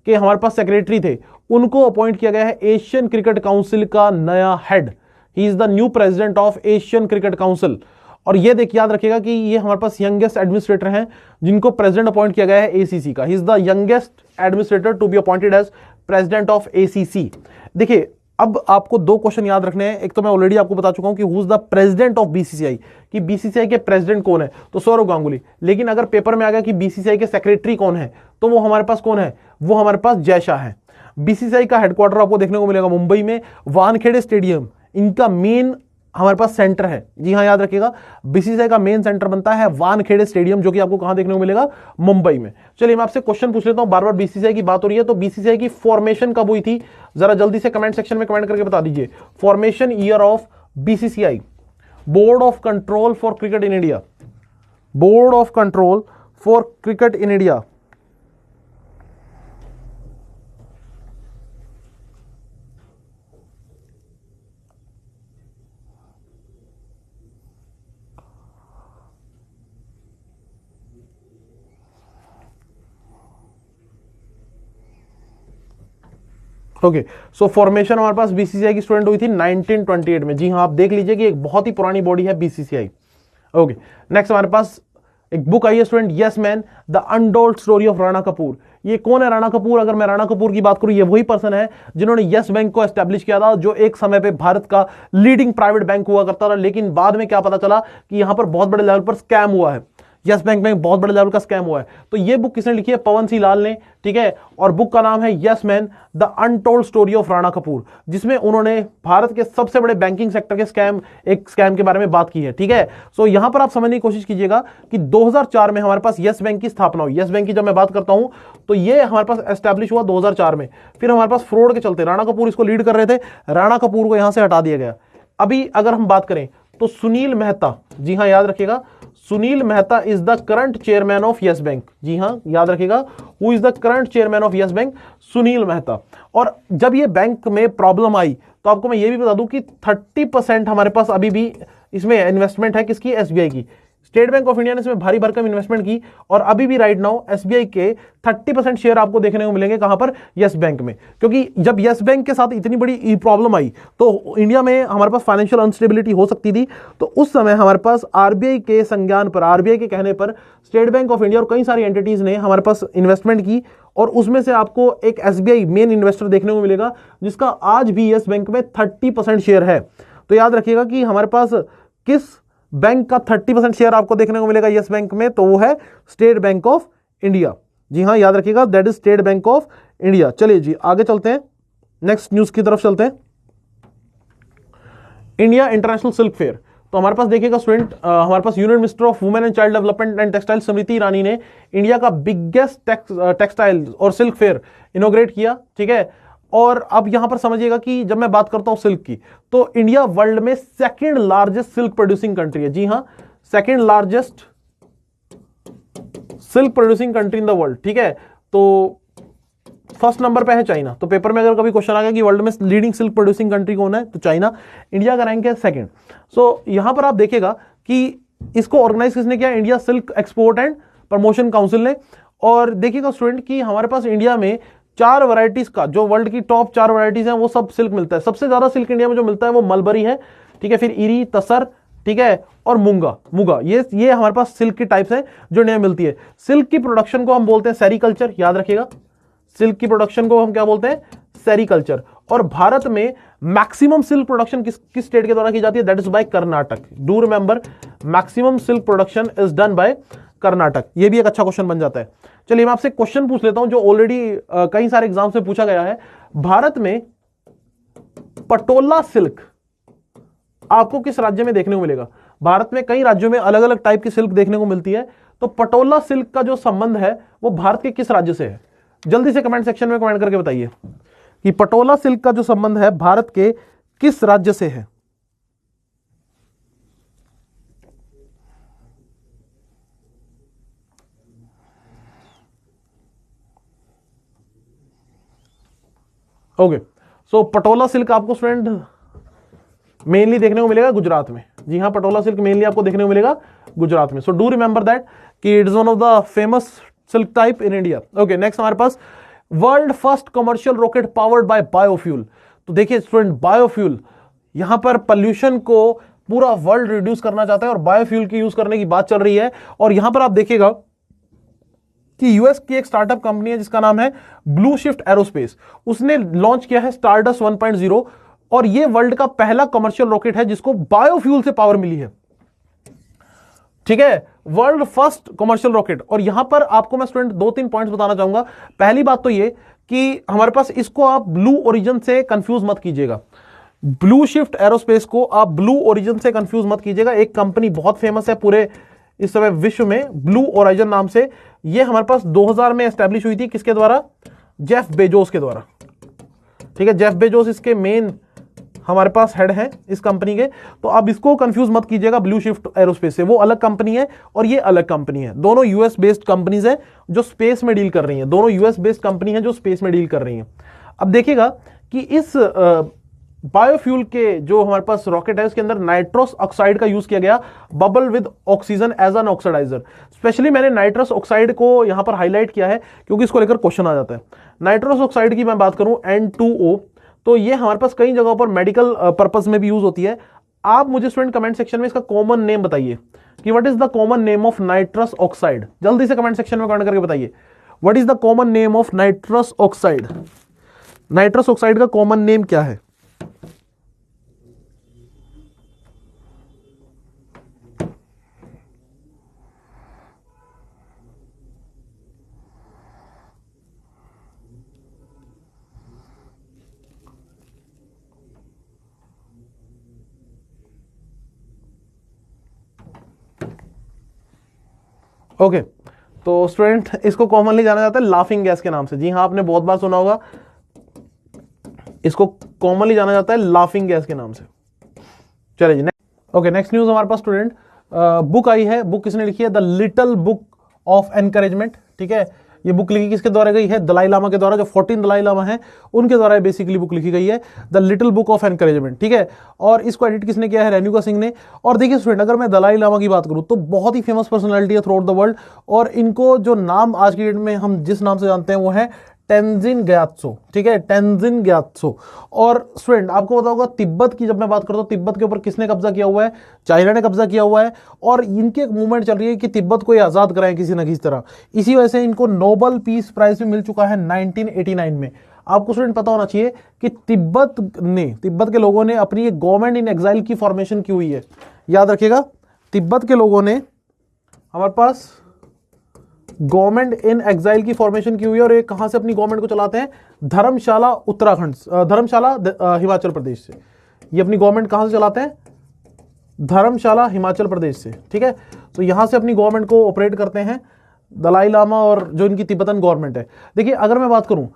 के हमारे पास सेक्रेटरी थे, उनको अपॉइंट किया गया है एशियन क्रिकेट काउंसिल का नया head. He is the new president of Asian cricket council. और ये देखिए याद रखिएगा कि ये हमारे पास यंगेस्ट एडमिनिस्ट्रेटर हैं जिनको प्रेसिडेंट अपॉइंट किया गया है एसीसी का। He is the youngest administrator to be appointed as president of ACC. देखिए अब आपको 2 क्वेश्चन याद रखने हैं। एक तो मैं ऑलरेडी आपको बता चुका हूं कि who is the president of BCCI, कि बीसीसीआई के प्रेसिडेंट कौन है? तो सौरव गांगुली। लेकिन अगर पेपर में आ गया कि बीसीसीआई के सेक्रेटरी कौन है, तो वो हमारे पास कौन है? वो हमारे पास जय शाह है। बीसीसीआई का हेडक्वार्टर आपको देखने को मिलेगा मुंबई में, वानखेड़े स्टेडियम इनका मेन हमारे पास सेंटर है। जी हाँ, याद रखिएगा बीसीसीआई का मेन सेंटर बनता है वानखेड़े स्टेडियम, जो कि आपको कहां देखने को मिलेगा? मुंबई में। चलिए मैं आपसे क्वेश्चन पूछ लेता हूं, बार बार बीसीसीआई की बात हो रही है, तो बीसीसीआई की फॉर्मेशन कब हुई थी? जरा जल्दी से कमेंट सेक्शन में कमेंट करके बता दीजिए। Formation year of BCCI, board of control for cricket in India, board of control for cricket in India. Okay, so formation हमारे पास बीसीसीआई की स्टूडेंट हुई थी 1928 में। जी हाँ, आप देख लीजिए कि एक बहुत ही पुरानी बॉडी है बीसीसीआई। ओके, नेक्स्ट हमारे पास एक बुक आई है student, yes man the untold story of Rana Kapoor. ये कौन है राणा कपूर? अगर मैं राणा कपूर की बात करूं, ये वही पर्सन है जिन्होंने यस बैंक को एस्टैब्लिश किया था, जो एक समय पे भारत का लीडिंग प्राइवेट बैंक हुआ करता था, लेकिन बाद में क्या पता चला कि यहां पर बहुत बड़े लेवल पर स्कैम हुआ है, यस बैंक में बहुत बड़े लेवल का स्कैम हुआ है। तो ये बुक किसने लिखी है? पवन सी लाल ने, ठीक है। और बुक का नाम है yes man the untold story of Rana Kapoor, जिसमें उन्होंने भारत के सबसे बड़े बैंकिंग सेक्टर के एक स्कैम के बारे में बात की है, ठीक है। सो यहां पर आप समझने की कोशिश कीजिएगा कि 2004 में हमारे पास यस बैंक की स्थापना हुई। यस बैंक की जब मैं बात करता हूं तो ये हमारे पास एस्टैब्लिश हुआ 2004 में। फिर हमारे पास फ्रॉड के चलते राणा कपूर इसको लीड कर रहे थे, राणा कपूर को यहां से हटा दिया गया। अभी अगर हम बात करें तो सुनील मेहता, जी हां याद रखिएगा, Sunil Mehta is the current chairman of Yes bank. जी हां याद रखिएगा, who is the current chairman of Yes bank? Sunil Mehta. और जब ये बैंक में प्रॉब्लम आई तो आपको मैं ये भी बता दूं कि 30% हमारे पास अभी भी इसमें इन्वेस्टमेंट है, किसकी? एसबीआई की। स्टेट बैंक ऑफ इंडिया ने इसमें भारी भरकम इन्वेस्टमेंट की और अभी भी राइट नाउ एसबीआई के 30% शेयर आपको देखने को मिलेंगे। कहां पर? यस बैंक में। क्योंकि जब यस बैंक के साथ इतनी बड़ी प्रॉब्लम आई तो इंडिया में हमारे पास फाइनेंशियल अनस्टेबिलिटी हो सकती थी, तो उस समय हमारे पास आरबीआई के संज्ञान पर, आरबीआई के कहने पर स्टेट बैंक ऑफ इंडिया और कई सारी एंटिटीज ने हमारे पास इन्वेस्टमेंट की और उसमें से आपको एक एसबीआई मेन इन्वेस्टर देखने को मिलेगा, जिसका आज भी यस बैंक में 30% शेयर है। तो याद रखिएगा कि हमारे पास किस बैंक का 30% शेयर आपको देखने को मिलेगा यस बैंक में, तो वो है स्टेट बैंक ऑफ इंडिया। जी हां याद रखिएगा, that is state bank of India. चलिए जी आगे चलते हैं, नेक्स्ट न्यूज की तरफ चलते हैं। India international silk fair. तो हमारे पास देखिएगा स्टूडेंट, हमारे पास union minister of women and child development and textile Smriti Irani ने इंडिया का बिगेस्ट टेक्सटाइल और सिल्क फेयर इनोग्रेट किया, ठीक है। और अब यहां पर समझिएगा कि जब मैं बात करता हूं सिल्क की, तो इंडिया वर्ल्ड में second largest silk producing country है। जी हां, second largest silk producing country in the world, ठीक है। तो फर्स्ट नंबर पे है चाइना। तो पेपर में अगर कभी क्वेश्चन आ गया कि वर्ल्ड में लीडिंग सिल्क प्रोड्यूसिंग कंट्री कौन है, तो चाइना। इंडिया का रैंक है सेकंड। सो यहां पर आप देखिएगा कि इसको ऑर्गेनाइज किसने किया? India silk export and promotion council ने। और देखिएगा स्टूडेंट कि हमारे पास इंडिया में 4 वैरायटीज का, जो वर्ल्ड की टॉप 4 वैरायटीज हैं, वो सब सिल्क मिलता है। सबसे ज्यादा सिल्क इंडिया में जो मिलता है वो मलबरी है, ठीक है, फिर इरी, तसर, ठीक है, और मुगा। ये हमारे पास सिल्क की टाइप्स हैं जो इंडिया में मिलती है। सिल्क की प्रोडक्शन को हम बोलते हैं सेरीकल्चर, याद रखिएगा, सिल्क की प्रोडक्शन को हम क्या बोलते हैं? सेरीकल्चर। और भारत में मैक्सिमम सिल्क प्रोडक्शन किस स्टेट के द्वारा की जाती है? That is by Karnataka. Do remember, maximum silk production is done by Karnataka. ये भी एक अच्छा क्वेश्चन बन जाता है। चलिए मैं आपसे क्वेश्चन पूछ लेता हूं जो ऑलरेडी कई सारे एग्जाम से पूछा गया है। भारत में पटोला सिल्क आपको किस राज्य में देखने को मिलेगा? भारत में कई राज्यों में अलग अलग टाइप की सिल्क देखने को मिलती है, तो पटोला सिल्क का जो संबंध है वो भारत के किस राज्य से है? जल्दी से कमेंट सेक्शन में कमेंट करके बताइए कि पटोला सिल्क का जो संबंध है भारत के किस राज्य से है। ओके, सो पटोला सिल्क आपको स्टूडेंट मेनली देखने को मिलेगा गुजरात में। जी हां, पटोला सिल्क मेनली आपको देखने को मिलेगा गुजरात में। सो डू रिमेंबर दैट कि it is one of the famous silk type in India. Okay, next हमारे पास world first commercial rocket powered by biofuel. तो देखिए स्टूडेंट, बायोफ्यूल यहां पर पॉल्यूशन को पूरा वर्ल्ड रिड्यूस करना चाहता है और बायोफ्यूल की यूज करने की बात चल रही है। और यहां पर आप देखिएगा कि यूएस की एक स्टार्टअप कंपनी है जिसका नाम है ब्लू शिफ्ट एरोस्पेस। उसने लॉन्च किया है स्टारडस्ट 1.0 और ये वर्ल्ड का पहला कमर्शियल रॉकेट है जिसको बायोफ्यूल से पावर मिली है, ठीक है, वर्ल्ड फर्स्ट कमर्शियल रॉकेट। और यहां पर आपको मैं स्टूडेंट 2-3 पॉइंट्स बताना चाहूंगा। पहली बात तो ये कि हमारे पास इसको आप ब्लू ओरिजिन से कंफ्यूज मत कीजिएगा। ब्लू शिफ्ट एरोस्पेस को आप ब्लू ओरिजिन से कंफ्यूज मत कीजिएगा। एक कंपनी बहुत फेमस है पूरे इस समय विश्व में, ब्लू ओरिजिन नाम से। ये हमारे पास 2000 में एस्टैब्लिश हुई थी, किसके द्वारा? जेफ बेजोस के द्वारा, ठीक है। जेफ बेजोस इसके मेन हमारे पास हेड है इस कंपनी के। तो आप इसको कंफ्यूज मत कीजिएगा ब्लू शिफ्ट एरोस्पेस से। वो अलग कंपनी है और ये अलग कंपनी है। दोनों यूएस बेस्ड कंपनीज हैं जो स्पेस में डील कर रही हैं। दोनों यूएस बेस्ड कंपनी है जो स्पेस में डील कर रही हैं। अब देखिएगा कि इस बायोफ्यूल के जो हमारे पास रॉकेट है उसके अंदर नाइट्रस ऑक्साइड का यूज किया गया, bubble with oxygen as an oxidiser. Specially मैंने नाइट्रस ऑक्साइड को यहां पर हाईलाइट किया है क्योंकि इसको लेकर क्वेश्चन आ जाता है। नाइट्रस ऑक्साइड की मैं बात करूं N2O, तो ये हमारे पास कई जगहों पर मेडिकल पर्पस में भी यूज होती है। आप मुझे स्टूडेंट कमेंट सेक्शन में इसका कॉमन नेम बताइए कि what is the common name of nitrous oxide? जल्दी से कमेंट सेक्शन में कमेंट करके बताइए, what is the common name of nitrous oxide? Nitrous oxide का कॉमन नेम क्या है? ओके तो स्टूडेंट इसको कॉमनली जाना जाता है लाफिंग गैस के नाम से। जी हाँ, आपने बहुत बार सुना होगा, इसको कॉमनली जाना जाता है लाफिंग गैस के नाम से। चलिए जी ओके, नेक्स्ट न्यूज हमारे पास स्टूडेंट बुक आई है। बुक किसने लिखी है? The little book of encouragement. ठीक है, ये बुक लिखी किसके द्वारा गई है? दलाई लामा के द्वारा। जो 14 दलाई लामा है उनके द्वारा बेसिकली बुक लिखी गई है, the little book of encouragement. ठीक है, और इसको एडिट किसने किया है? रेणुका सिंह ने। और देखिए स्टूडेंट, अगर मैं दलाई लामा की बात करूं तो बहुत ही फेमस पर्सनालिटी है थ्रू आउट द वर्ल्ड, और इनको जो नाम आज की डेट में हम जिस नाम से जानते हैं वो है टेंजिन ग्यात्सो। ठीक है, टेंजिन ग्यात्सो। और स्टूडेंट आपको पता होगा तिब्बत की जब मैं बात करता हूं, तिब्बत के ऊपर किसने कब्जा किया हुआ है? चाइना ने कब्जा किया हुआ है, और इनकी एक मूवमेंट चल रही है कि तिब्बत को आजाद कराएं किसी ना किसी तरह। इसी वजह से इनको नोबेल पीस प्राइज भी मिल चुका है 1989 में। आपको स्टूडेंट पता होना चाहिए कि तिब्बत के लोगों ने अपनी एक गवर्नमेंट इन एग्जाइल की फॉर्मेशन की हुई है। याद रखिएगा, तिब्बत के लोगों ने हमारे पास गवर्नमेंट इन एग्जाइल की फॉर्मेशन की हुई है, और ये कहां से अपनी गवर्नमेंट को चलाते हैं? धर्मशाला उत्तराखंड, धर्मशाला हिमाचल प्रदेश से। ये अपनी गवर्नमेंट कहां से चलाते हैं? धर्मशाला हिमाचल प्रदेश से। ठीक है, तो यहां से अपनी गवर्नमेंट को ऑपरेट करते हैं दलाई लामा और जो इनकी तिब्बतन गवर्नमेंट है। देखिए अगर मैं बात करूं,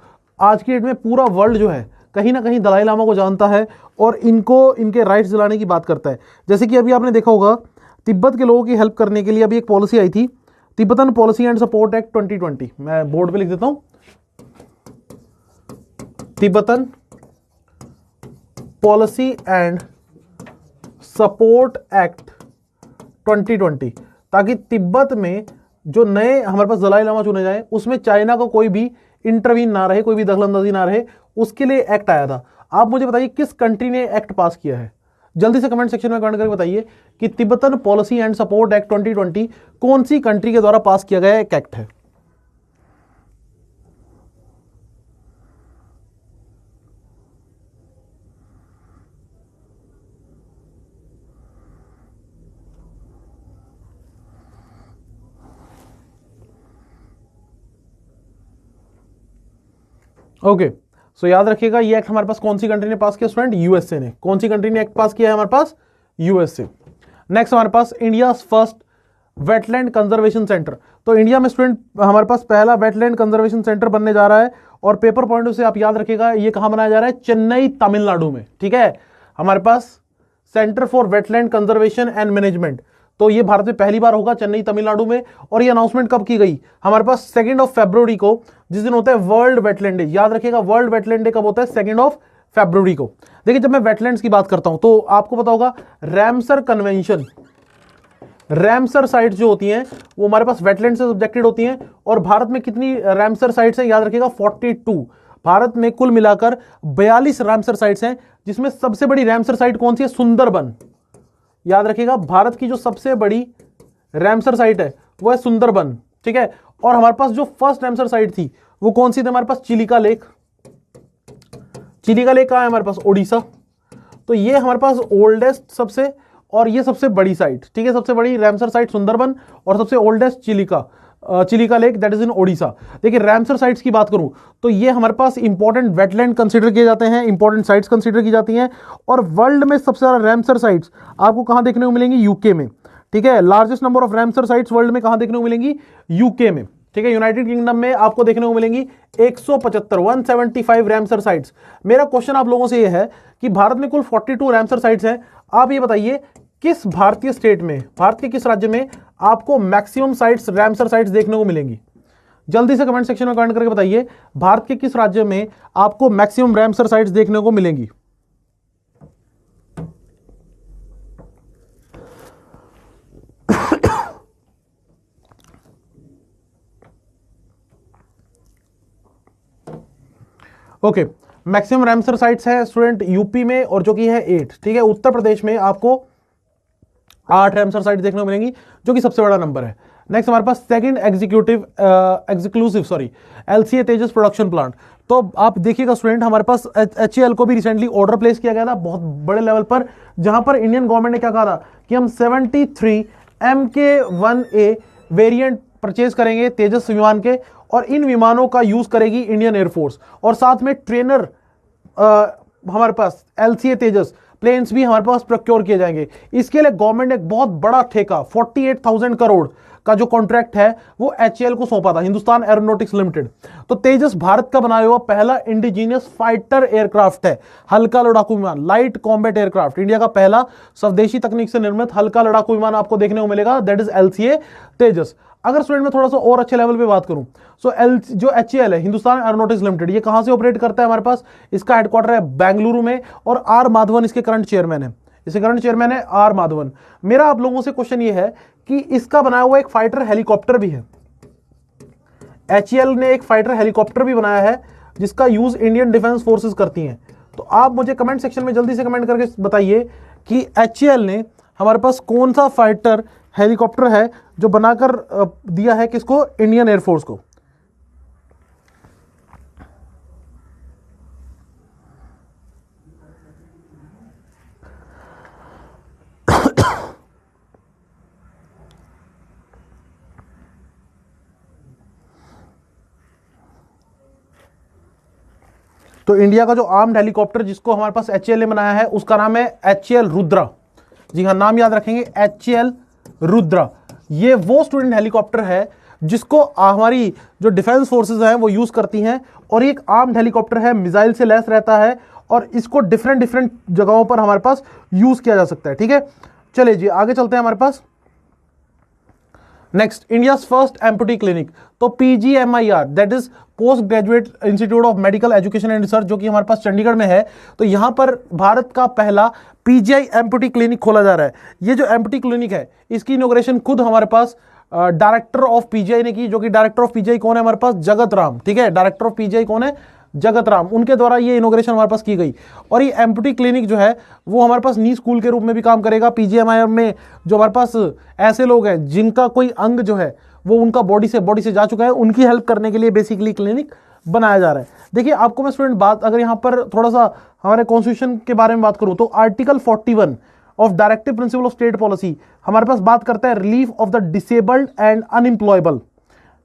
आज की डेट में पूरा वर्ल्ड जो है कहीं ना कहीं दलाई लामा को जानता है और इनको इनके राइट्स दिलाने की बात करता है। जैसे कि अभी आपने देखा होगा, तिब्बत के लोगों की हेल्प करने के लिए अभी एक पॉलिसी आई थी, Tibetan policy and support act 2020। मैं बोर्ड पे लिख देता हूं, Tibetan policy and support act 2020, ताकि तिब्बत में जो नए हमारे पास दलाई लामा चुने जाए उसमें चाइना को कोई भी इंटरवीन ना रहे, कोई भी दखलंदाजी ना रहे, उसके लिए एक्ट आया था। आप मुझे बताइए किस कंट्री ने एक्ट पास किया है? जल्दी से कमेंट सेक्शन में कमेंट करके बताइए कि Tibetan policy and support act 2020 कौन सी कंट्री के द्वारा पास किया गया एक एक्ट है? ओके सो याद रखिएगा, ये एक्ट हमारे पास कौन सी कंट्री ने पास किया स्टूडेंट? यूएसए ने। कौन सी कंट्री ने एक्ट पास किया है हमारे पास? यूएसए। नेक्स्ट हमारे पास India first wetland conservation centre. तो इंडिया में स्टूडेंट हमारे पास पहला वेटलैंड कंजर्वेशन सेंटर बनने जा रहा है, और पेपर पॉइंट से आप याद रखिएगा ये कहां बनाया जा रहा है? चेन्नई तमिलनाडु में। ठीक है, हमारे पास centre for wetland conservation and management. तो ये भारत में पहली बार होगा चेन्नई तमिलनाडु में। और ये अनाउंसमेंट कब की गई? हमारे पास 2 फरवरी को, जिस दिन होता है वर्ल्ड वेटलैंड डे। याद रखिएगा, वर्ल्ड वेटलैंड डे कब होता है? 2 फरवरी को। देखिए जब मैं वेटलैंड्स की बात करता हूं तो आपको पता होगा रैमसर कन्वेंशन, रैमसर साइट्स जो होती हैं वो हमारे पास वेटलैंड से सब्जेक्टेड होती हैं। और भारत में कितनी रैमसर साइट्स हैं? याद रखिएगा 42। भारत में कुल मिलाकर 42 रैमसर साइट्स हैं, जिसमें सबसे बड़ी रैमसर साइट कौन सी है? सुंदरबन। याद रखिएगा, भारत की जो सबसे बड़ी रैमसर साइट है वो है सुंदरबन। ठीक है, और हमारे पास जो फर्स्ट रैमसर साइट थी वो कौन सी थी? हमारे पास चिलिका लेक। चिलिका लेक कहां है? हमारे पास ओडिशा। तो ये हमारे पास ओल्डेस्ट सबसे, और ये सबसे बड़ी साइट। ठीक है, सबसे बड़ी रैमसर साइट सुंदरबन, और सबसे oldest Chilika lake, that is in Odisha. देखिए रैमसर साइट्स की बात करूं तो ये हमारे पास इंपॉर्टेंट वेटलैंड कंसीडर किए जाते हैं, इंपॉर्टेंट साइट्स कंसीडर की जाती हैं। और वर्ल्ड में सबसे ज्यादा रैमसर साइट्स आपको कहां देखने को मिलेंगी? यूके में। ठीक है, largest number of Ramsar sites world में कहां देखने को मिलेंगी? यूके में। ठीक है, यूनाइटेड किंगडम में आपको देखने को मिलेंगी 175 रैमसर साइट्स। मेरा क्वेश्चन आप लोगों से यह है कि भारत में कुल 42 रैमसर साइट्स हैं। आप ये बताइए किस भारतीय स्टेट में, भारत के किस राज्य में आपको मैक्सिमम साइट्स, रैमसर साइट्स देखने को मिलेंगी? जल्दी से कमेंट सेक्शन में कमेंट करके बताइए भारत के किस राज्य में आपको मैक्सिमम रैमसर साइट्स देखने को मिलेंगी? ओके, मैक्सिमम रैमसर साइट्स है स्टूडेंट यूपी में, और जो कि है 8। ठीक है, उत्तर प्रदेश में आपको 8 रैमसर साइट देखने को मिलेंगी, जो कि सबसे बड़ा नंबर है। नेक्स्ट हमारे पास सेकंड एक्सक्लूसिव एलसीए तेजस प्रोडक्शन प्लांट। तो आप देखिएगा स्टूडेंट, हमारे पास एचएएल को भी रिसेंटली ऑर्डर प्लेस किया गया था बहुत बड़े लेवल पर, जहां पर इंडियन गवर्नमेंट ने क्या कहा था कि हम 73 MK1A वेरिएंट परचेज करेंगे तेजस विमान के, और इन विमानों का यूज करेगी इंडियन एयरफोर्स, और साथ में ट्रेनर हमारे पास एलसीए तेजस प्लेन्स भी हमारे पास प्रोक्योर किए जाएंगे। इसके लिए गवर्नमेंट ने एक बहुत बड़ा ठेका 48,000 करोड़ का जो कॉन्ट्रैक्ट है वो एचएएल को सौंपा था, हिंदुस्तान एरोनॉटिक्स लिमिटेड। तो तेजस भारत का बनाया हुआ पहला इंडिजीनियस फाइटर एयरक्राफ्ट है, हल्का लड़ाकू विमान, लाइट कॉम्बैट एयरक्राफ्ट, इंडिया का पहला स्वदेशी तकनीक से निर्मित हल्का लड़ाकू विमान आपको देखने को मिलेगा, दैट इज एलसीए तेजस। अगर स्टूडेंट में थोड़ा सा और अच्छे लेवल पे बात करूं, सो जो एचएएल है, हिंदुस्तान एरोनॉटिक्स लिमिटेड, ये कहां से ऑपरेट करता है हमारे पास, इसका हेडक्वार्टर है बेंगलुरु में, और आर माधवन इसके करंट चेयरमैन है। इसके करंट चेयरमैन है आर माधवन। मेरा आप लोगों से क्वेश्चन ये है कि इसका बनाया हुआ एक फाइटर हेलीकॉप्टर भी है, एचएएल ने एक फाइटर हेलीकॉप्टर भी बनाया है जिसका यूज इंडियन डिफेंस फोर्सेस करती हैं। तो आप मुझे कमेंट सेक्शन में जल्दी से कमेंट करके बताइए कि एचएएल ने हमारे पास कौन सा फाइटर हेलीकॉप्टर है जो बनाकर दिया है किसको, इंडियन एयरफोर्स को। तो इंडिया का जो आर्म्ड हेलीकॉप्टर जिसको हमारे पास एचएएल ने बनाया है उसका नाम है एचएएल रुद्रा। जी हाँ, नाम याद रखेंगे, एचएएल रुद्रा। ये वो स्टूडेंट हेलीकॉप्टर है जिसको हमारी जो डिफेंस फोर्सेस हैं वो यूज करती हैं, और एक आर्म्ड हेलीकॉप्टर है, मिसाइल से लैस रहता है, और इसको डिफरेंट जगहों पर हमारे पास यूज किया जा सकता है। ठीक है, चलिए जी आगे चलते हैं हमारे पास। Next, India first amputee clinic, तो PGIMER that is post graduate institute of medical education and research, जो कि हमारे पास चंडीगढ़ में है। तो यहां पर भारत का पहला पीजीआई एम्पुटी क्लिनिक खोला जा रहा है। ये जो एम्पुटी क्लिनिक है इसकी इनॉग्रेशन खुद हमारे पास डायरेक्टर ऑफ पीजीआई ने की, जो कि डायरेक्टर ऑफ पीजीआई कौन है हमारे पास, जगत राम। ठीक है, डायरेक्टर ऑफ पीजीआई कौन है, जगत राम, उनके द्वारा ये इनॉग्रेशन हमारे पास की गई। और ये एम्पुटी क्लिनिक जो है वो हमारे पास नी स्कूल के रूप में भी काम करेगा। पीजीएमआईआर में जो हमारे पास ऐसे लोग हैं जिनका कोई अंग जो है वो उनका बॉडी से जा चुका है, उनकी हेल्प करने के लिए बेसिकली क्लिनिक बनाया जा रहा है। देखिए आपको मैं स्टूडेंट बात अगर यहाँ पर थोड़ा सा हमारे कॉन्स्टिट्यूशन के बारे में बात करूँ, तो article 41 of directive principle of state policy हमारे पास बात करता है relief of the disabled and unemployable.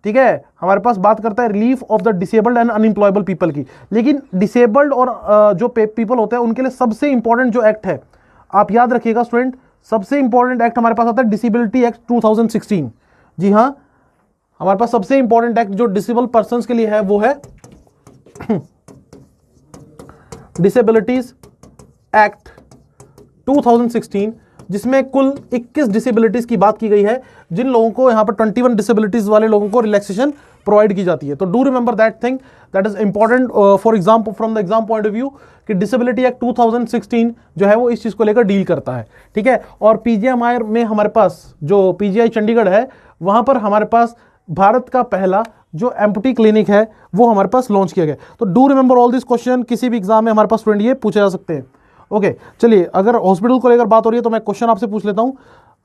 ठीक है, हमारे पास बात करता है relief of the disabled and unemployable people की। लेकिन डिसेबल्ड और जो पीपल होते हैं उनके लिए सबसे इंपॉर्टेंट जो एक्ट है, आप याद रखिएगा स्टूडेंट, सबसे इंपॉर्टेंट एक्ट हमारे पास आता है डिसेबिलिटी एक्ट 2016। जी हाँ, हमारे पास सबसे इंपॉर्टेंट एक्ट जो डिसेबल पर्संस के लिए है वो है डिसेबिलिटीज एक्ट 2016, जिसमें कुल 21 डिसेबिलिटीज की बात की गई है, जिन लोगों को यहां पर 21 डिसेबिलिटीज वाले लोगों को रिलैक्सेशन प्रोवाइड की जाती है। तो do remember that thing, that is important for example from the exam point of view कि डिसेबिलिटी एक्ट 2016 जो है वो इस चीज को लेकर डील करता है। ठीक है, और पीजीएमआईआर में हमारे पास जो पीजीआई चंडीगढ़ है वहां पर हमारे पास भारत का पहला जो एम्पुटी क्लिनिक है वो हमारे पास लॉन्च किया गया। तो do remember all this question, किसी भी एग्जाम में हमारे पास स्टूडेंट ये पूछे जा सकते हैं। ओके चलिए, अगर हॉस्पिटल को लेकर बात हो रही है तो मैं क्वेश्चन आपसे पूछ लेता हूं।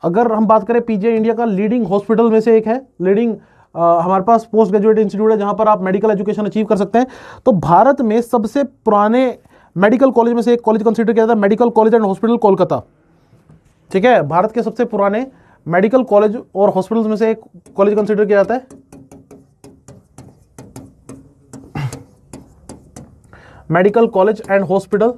अगर हम बात करें, पीजीआई इंडिया का लीडिंग हॉस्पिटल में से एक है, लीडिंग हमारे पास पोस्ट ग्रेजुएट इंस्टीट्यूट है जहां पर आप मेडिकल एजुकेशन अचीव कर सकते हैं। तो भारत में सबसे पुराने मेडिकल कॉलेज में से एक कॉलेज कंसिडर किया जाता है medical college and hospital Kolkata. ठीक है, भारत के सबसे पुराने मेडिकल कॉलेज और हॉस्पिटल्स में से एक कॉलेज कंसिडर किया जाता है medical college and hospital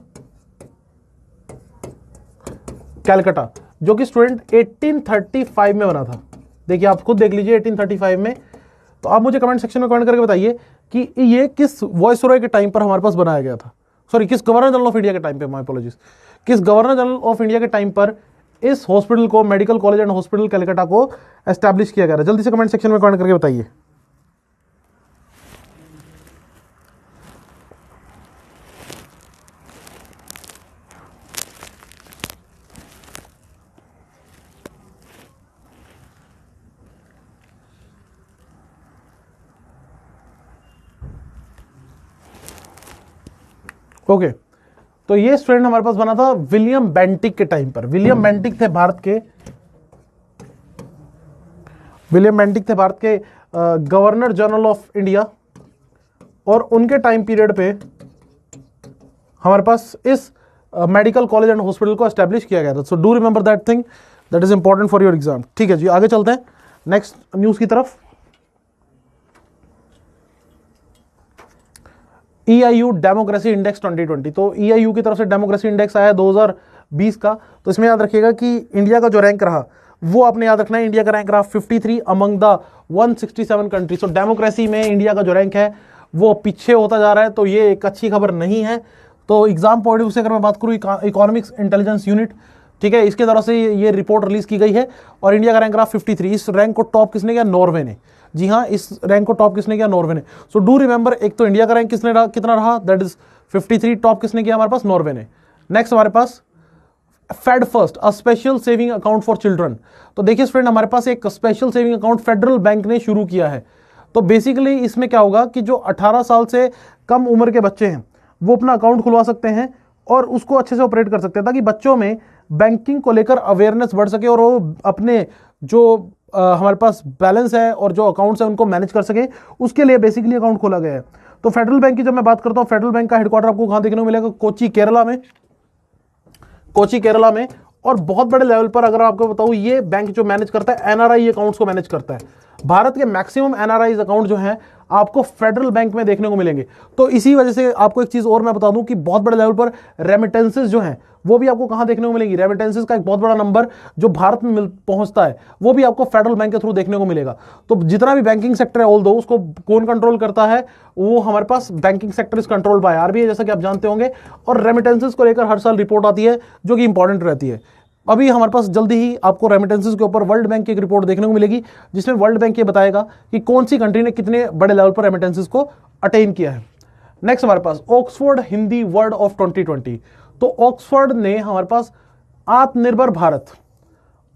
Calcutta, जो कि स्टूडेंट 1835 में बना था। देखिए आप खुद देख लीजिए 1835 में। तो आप मुझे कमेंट सेक्शन में कमेंट करके बताइए कि ये किस वॉइसरॉय के टाइम पर हमारे पास बनाया गया था, सॉरी किस गवर्नर जनरल ऑफ इंडिया के टाइम पे, माय अपोलॉजीज, किस गवर्नर जनरल ऑफ इंडिया के टाइम पर इस हॉस्पिटल को, medical college and hospital Calcutta को एस्टैब्लिश किया गया था। जल्दी से कमेंट सेक्शन में कमेंट करके बताइए। ओके तो ये स्टूडेंट हमारे पास बना था विलियम बेंटिक के टाइम पर। विलियम बेंटिक थे भारत के विलियम बेंटिक थे भारत के गवर्नर जनरल ऑफ इंडिया, और उनके टाइम पीरियड पे हमारे पास इस मेडिकल कॉलेज एंड हॉस्पिटल को एस्टेब्लिश किया गया था। सो do remember that thing, that is important for your exam. ठीक है जी, आगे चलते हैं नेक्स्ट न्यूज की तरफ। EIU डेमोक्रेसी इंडेक्स 2020, तो EIU की तरफ से डेमोक्रेसी इंडेक्स आया 2020 का। तो इसमें याद रखिएगा कि इंडिया का जो रैंक रहा वो आपने याद रखना है, इंडिया का रैंक रहा 53 among the 167 country. So democracy में इंडिया का जो रैंक है वो पीछे होता जा रहा है, तो ये एक अच्छी खबर नहीं है। तो एग्जाम पॉइंट ऑफ व्यू से अगर मैं बात करूँ, इकोनॉमिक्स इंटेलिजेंस यूनिट, ठीक है, इसके तरफ से ये रिपोर्ट रिलीज की गई है और इंडिया का रैंक रहा 53। इस रैंक को टॉप किसने किया? नॉर्वे ने। जी हाँ, इस रैंक को टॉप किसने किया? नॉर्वे ने। सो डू रिमेंबर, एक तो इंडिया का रैंक कितना रहा, दैट इज 53, टॉप किसने किया? हमारे पास नॉर्वे ने। नेक्स्ट हमारे पास Fed first, a special saving account for children. तो देखिए स्टूडेंट, हमारे पास एक special saving account Federal bank ने शुरू किया है। तो बेसिकली इसमें क्या होगा कि जो 18 साल से कम उम्र के बच्चे हैं वो अपना अकाउंट खुलवा सकते हैं और उसको अच्छे से ऑपरेट कर सकते हैं, ताकि बच्चों में बैंकिंग को लेकर अवेयरनेस बढ़ सके और वो अपने जो हमारे पास बैलेंस है और जो अकाउंट्स है उनको मैनेज कर सके। उसके लिए बेसिकली अकाउंट खोला गया है। तो फेडरल बैंक की जब मैं बात करता हूँ, फेडरल बैंक का हेडक्वार्टर आपको कहाँ देखने को मिलेगा? कोची, केरला में। कोची, केरला में। और बहुत बड़े लेवल पर अगर आपको बताऊं, ये बैंक जो मैनेज करता है NRI अकाउंट्स को मैनेज करता है। भारत के मैक्सिमम NRI अकाउंट जो हैं आपको फेडरल बैंक में देखने को मिलेंगे। तो इसी वजह से आपको एक चीज और मैं बता दूं कि बहुत बड़े लेवल पर रेमिटेंसेस जो हैं वो भी आपको कहां देखने को मिलेंगी? रेमिटेंसेस का एक बहुत बड़ा नंबर जो भारत में पहुंचता है वो भी आपको फेडरल बैंक के थ्रू देखने को मिलेगा। तो जितना भी बैंकिंग सेक्टर है, ऑल दो उसको कौन कंट्रोल करता है? वो हमारे पास banking sector is control by RBI, जैसा कि आप जानते होंगे। और रेमिटेंसेस को लेकर हर साल रिपोर्ट आती है जो कि इंपॉर्टेंट रहती है। अभी हमारे पास जल्दी ही आपको रेमिटेंसेस के ऊपर वर्ल्ड बैंक की एक रिपोर्ट देखने को मिलेगी, जिसमें वर्ल्ड बैंक ये बताएगा कि कौन सी कंट्री ने कितने बड़े लेवल पर रेमिटेंसेस को अटेन किया है। नेक्स्ट हमारे पास ऑक्सफोर्ड हिंदी वर्ड ऑफ 2020। तो ऑक्सफोर्ड ने हमारे पास आत्मनिर्भर भारत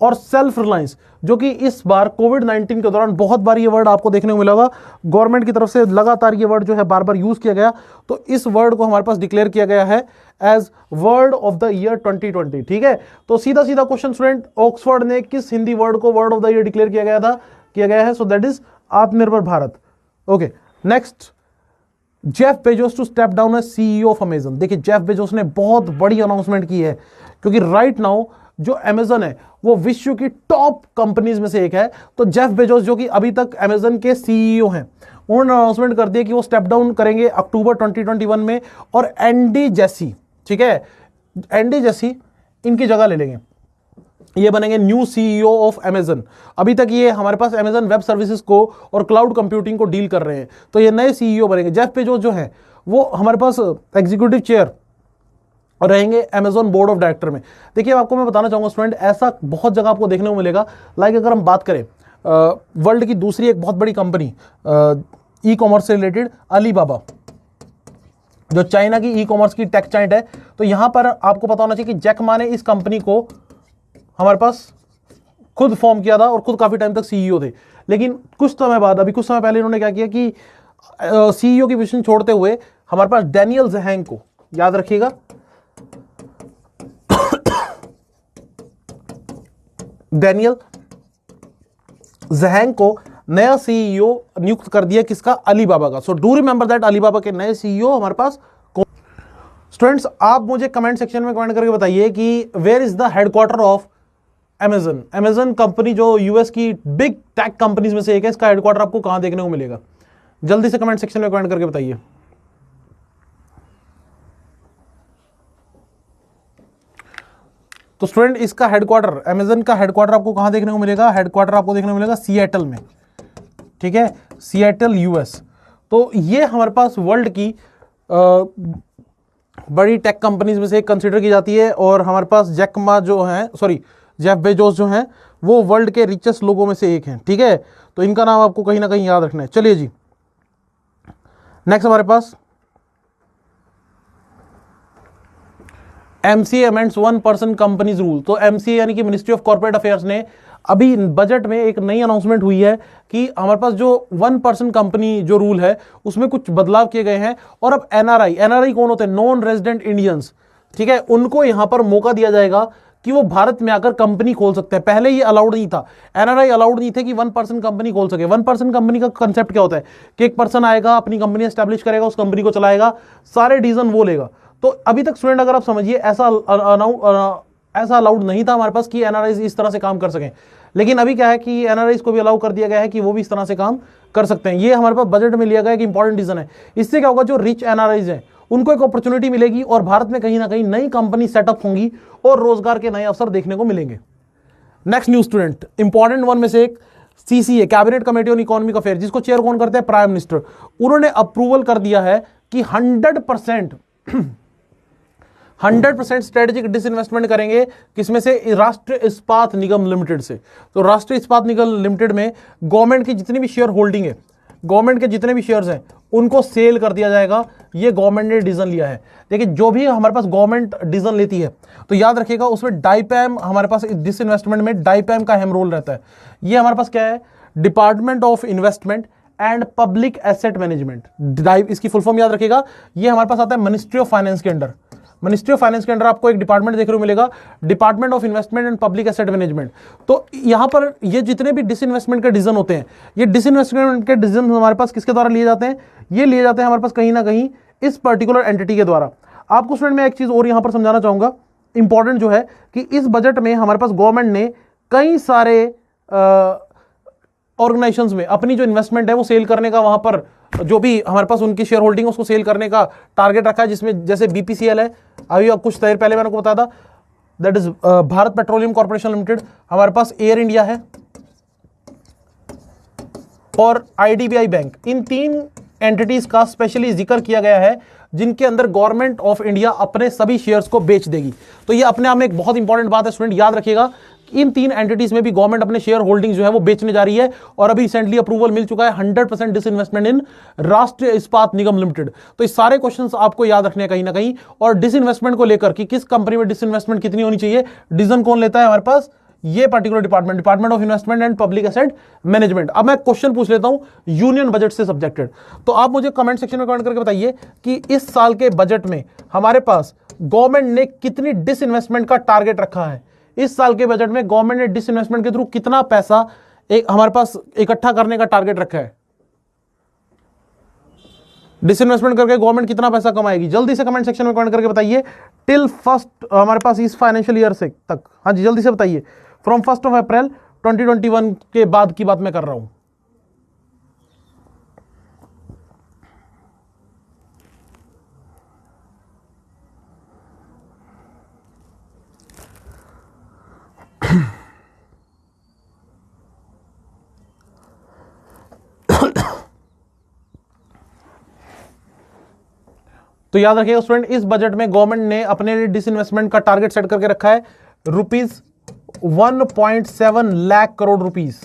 और सेल्फ रिलायंस, जो कि इस बार कोविड-19 के दौरान बहुत बार ये वर्ड आपको देखने को मिला होगा, गवर्नमेंट की तरफ से लगातार ये वर्ड जो है बार बार यूज किया गया। तो इस वर्ड को हमारे पास डिक्लेयर किया गया है as word of the year 2020। ठीक है, तो सीधा सीधा क्वेश्चन स्टूडेंट, ऑक्सफोर्ड ने किस हिंदी वर्ड को word of the year declare किया गया है? So that is Atmanirbhar Bharat. Okay, next, Jeff Bezos to step down as CEO of Amazon. देखिए, जेफ बेजोस ने बहुत बड़ी अनाउंसमेंट की है, क्योंकि राइट नाउ जो अमेजन है वो विश्व की टॉप कंपनीज में से एक है। तो जेफ बेजोस, जो कि अभी तक अमेजन के CEO हैं, उन्होंने अनाउंसमेंट कर दिया कि वो स्टेप डाउन करेंगे अक्टूबर 2021 में, और एंडी जेसी, ठीक है, एंडी जेसी इनकी जगह ले लेंगे, ये बनेंगे न्यू CEO ऑफ अमेजन। अभी तक ये हमारे पास अमेजन वेब सर्विसेज को और क्लाउड कंप्यूटिंग को डील कर रहे हैं, तो ये नए CEO बनेंगे। जेफ बेजोस जो है वो हमारे पास एग्जीक्यूटिव चेयर और रहेंगे अमेजॉन बोर्ड ऑफ डायरेक्टर में। देखिए, आपको मैं बताना चाहूंगा स्टूडेंट, ऐसा बहुत जगह आपको देखने को मिलेगा। लाइक अगर हम बात करें वर्ल्ड की दूसरी एक बहुत बड़ी कंपनी ई कॉमर्स से रिलेटेड, अलीबाबा, जो चाइना की ई कॉमर्स की टेक जायंट है, तो यहां पर आपको पता होना चाहिए कि जैक मा ने इस कंपनी को हमारे पास खुद फॉर्म किया था और खुद काफी टाइम तक CEO थे। लेकिन कुछ समय बाद, अभी कुछ समय पहले इन्होंने क्या किया कि CEO की पोजीशन छोड़ते हुए हमारे पास डैनियल ज़हैंग को, याद रखिएगा, डैनियल ज़हैंग को नया CEO नियुक्त कर दिया, किसका? अलीबाबा का। सो डू रिमेंबर दैट अलीबाबा के नए CEO हमारे पास। स्टूडेंट्स, आप मुझे कमेंट सेक्शन में कमेंट करके बताइए कि where is the headquarter of Amazon. Amazon company जो US की बिग टेक कंपनीज में से एक है, इसका हेडक्वार्टर आपको कहां देखने को मिलेगा? जल्दी से कमेंट सेक्शन में कमेंट करके बताइए। तो स्टूडेंट, इसका हेडक्वार्टर, अमेजन का हेडक्वार्टर आपको कहां देखने को मिलेगा? हेडक्वार्टर आपको देखने को मिलेगा सिएटल में, ठीक है, सिएटल US। तो ये हमारे पास वर्ल्ड की बड़ी टेक कंपनीज में से एक कंसीडर की जाती है, और हमारे पास जेफ बेजोस जो हैं वो वर्ल्ड के रिचेस्ट लोगों में से एक हैं। ठीक है, तो इनका नाम आपको कहीं ना कहीं याद रखना है। चलिए जी, नेक्स्ट हमारे पास MCA अमेंड्स 1% कंपनीज रूल। तो MCA यानी कि मिनिस्ट्री ऑफ कॉर्पोरेट अफेयर्स ने अभी बजट में एक नई अनाउंसमेंट हुई है कि हमारे पास जो 1% कंपनी जो रूल है उसमें कुछ बदलाव किए गए हैं, और अब NRI कौन होते हैं? नॉन रेजिडेंट इंडियंस, ठीक है, उनको यहां पर मौका दिया जाएगा कि वो भारत में आकर कंपनी खोल सकते हैं। पहले ये अलाउड नहीं था, एनआरआई अलाउड नहीं थे कि 1 पर्सन कंपनी खोल सके। 1 पर्सन कंपनी का कंसेप्ट क्या होता है कि एक पर्सन आएगा, अपनी कंपनी एस्टैब्लिश करेगा, उस कंपनी को चलाएगा, सारे डिसीजन वो लेगा। तो अभी तक स्टूडेंट अगर आप समझिए ऐसा अलाउड नहीं था हमारे पास कि एनआरआई इस तरह से काम कर सकें। लेकिन अभी क्या है कि एनआरआई को भी अलाउ कर दिया गया है कि वो भी इस तरह से काम कर सकते हैं। ये हमारे पास बजट में लिया गया एक इंपॉर्टेंट डिसीजन है। इससे क्या होगा, जो रिच एनआरआईज हैं उनको एक अपॉर्चुनिटी मिलेगी और भारत में कहीं ना कहीं नई कंपनी सेटअप होंगी और रोजगार के नए अवसर देखने को मिलेंगे। Next news student, important one में से एक CCA, cabinet committee on economic affair, जिसको चेयर कौन करते हैं, प्राइम मिनिस्टर। उन्होंने अप्रूवल कर दिया है कि 100% स्ट्रेटेजिक डिसइन्वेस्टमेंट करेंगे, किसमें से, राष्ट्रीय इस्पात निगम लिमिटेड से। तो राष्ट्रीय इस्पात निगम लिमिटेड में गवर्नमेंट की जितनी भी शेयर होल्डिंग है, गवर्नमेंट के जितने भी शेयर्स हैं उनको सेल कर दिया जाएगा। ये गवर्नमेंट ने डिसीजन लिया है। देखिए, जो भी हमारे पास गवर्नमेंट डिसीजन लेती है तो याद रखिएगा उसमें डाइपैम, हमारे पास डिसइन्वेस्टमेंट में डाइपैम का अहम रोल रहता है। ये हमारे पास क्या है, department of investment and public asset management. इसकी फुल फॉर्म याद रखिएगा, ये हमारे पास आता है मिनिस्ट्री ऑफ फाइनेंस के अंडर। मिनिस्ट्री ऑफ फाइनेंस के अंडर आपको एक डिपार्टमेंट देखने को मिलेगा, department of investment and public asset management. तो यहां पर ये जितने भी डिसइन्वेस्टमेंट के डिसीजन होते हैं, ये डिसइन्वेस्टमेंट के डिसीजन हमारे पास किसके द्वारा लिए जाते हैं, ये लिए जाते हैं हमारे पास कहीं ना कहीं इस पर्टिकुलर एंटिटी के द्वारा। आपको स्टूडेंट मैं एक चीज और यहां पर समझाना चाहूंगा, इंपॉर्टेंट जो है कि इस बजट में हमारे पास गवर्नमेंट ने कई सारे ऑर्गेनाइजेशंस में अपनी जो इन्वेस्टमेंट है वो सेल करने का, वहां पर जो भी हमारे पास उनकी शेयर होल्डिंग है उसको सेल करने का टारगेट रखा है, जिसमें जैसे बीपीसीएल है, अभी कुछ देर पहले मैंने को बताया था, that is Bharat petroleum corporation limited, हमारे पास एयर इंडिया है और आईडीबीआई बैंक। इन 3 एंटिटीज का स्पेशली जिक्र किया गया है जिनके अंदर गवर्नमेंट ऑफ इंडिया अपने सभी शेयर्स को बेच देगी। तो ये अपने आप में एक बहुत इंपॉर्टेंट बात है स्टूडेंट, याद रखिएगा। इन 3 एंटिटीज में भी गवर्नमेंट अपने शेयर होल्डिंग जो है वो बेचने जा रही है और अभी रिसेंटली अप्रूवल मिल चुका है 100% डिसइन्वेस्टमेंट इन राष्ट्रीय इस्पात निगम लिमिटेड। तो इस सारे क्वेश्चंस आपको याद रखने हैं कहीं ना कहीं। और डिसइन्वेस्टमेंट को लेकर कि किस कंपनी में डिसइन्वेस्टमेंट कितनी होनी चाहिए, डिसीजन कौन लेता है, हमारे पास ये particular department of investment and public asset management. अब मैं क्वेश्चन पूछ लेता हूं यूनियन बजट से सब्जेक्टेड। तो आप मुझे कमेंट सेक्शन में कमेंट करके बताइए कि इस साल के बजट में हमारे पास गवर्नमेंट ने कितनी डिसइन्वेस्टमेंट का टारगेट रखा है। इस साल के बजट में गवर्नमेंट ने डिसइन्वेस्टमेंट के थ्रू कितना पैसा हमारे पास इकट्ठा करने का टारगेट रखा है। डिसइन्वेस्टमेंट करके गवर्नमेंट कितना पैसा कमाएगी, जल्दी से कमेंट सेक्शन में कमेंट करके बताइए। टिल फर्स्ट हमारे पास इस फाइनेंशियल ईयर से तक, हाँ जी जल्दी से बताइए। फ्रॉम 1 अप्रैल 2021 के बाद की बात मैं कर रहा हूं। तो याद रखिएगा स्टूडेंट, इस बजट में गवर्नमेंट ने अपने लिए डिसइन्वेस्टमेंट का टारगेट सेट करके रखा है ₹1.7 लाख करोड़ रुपीस।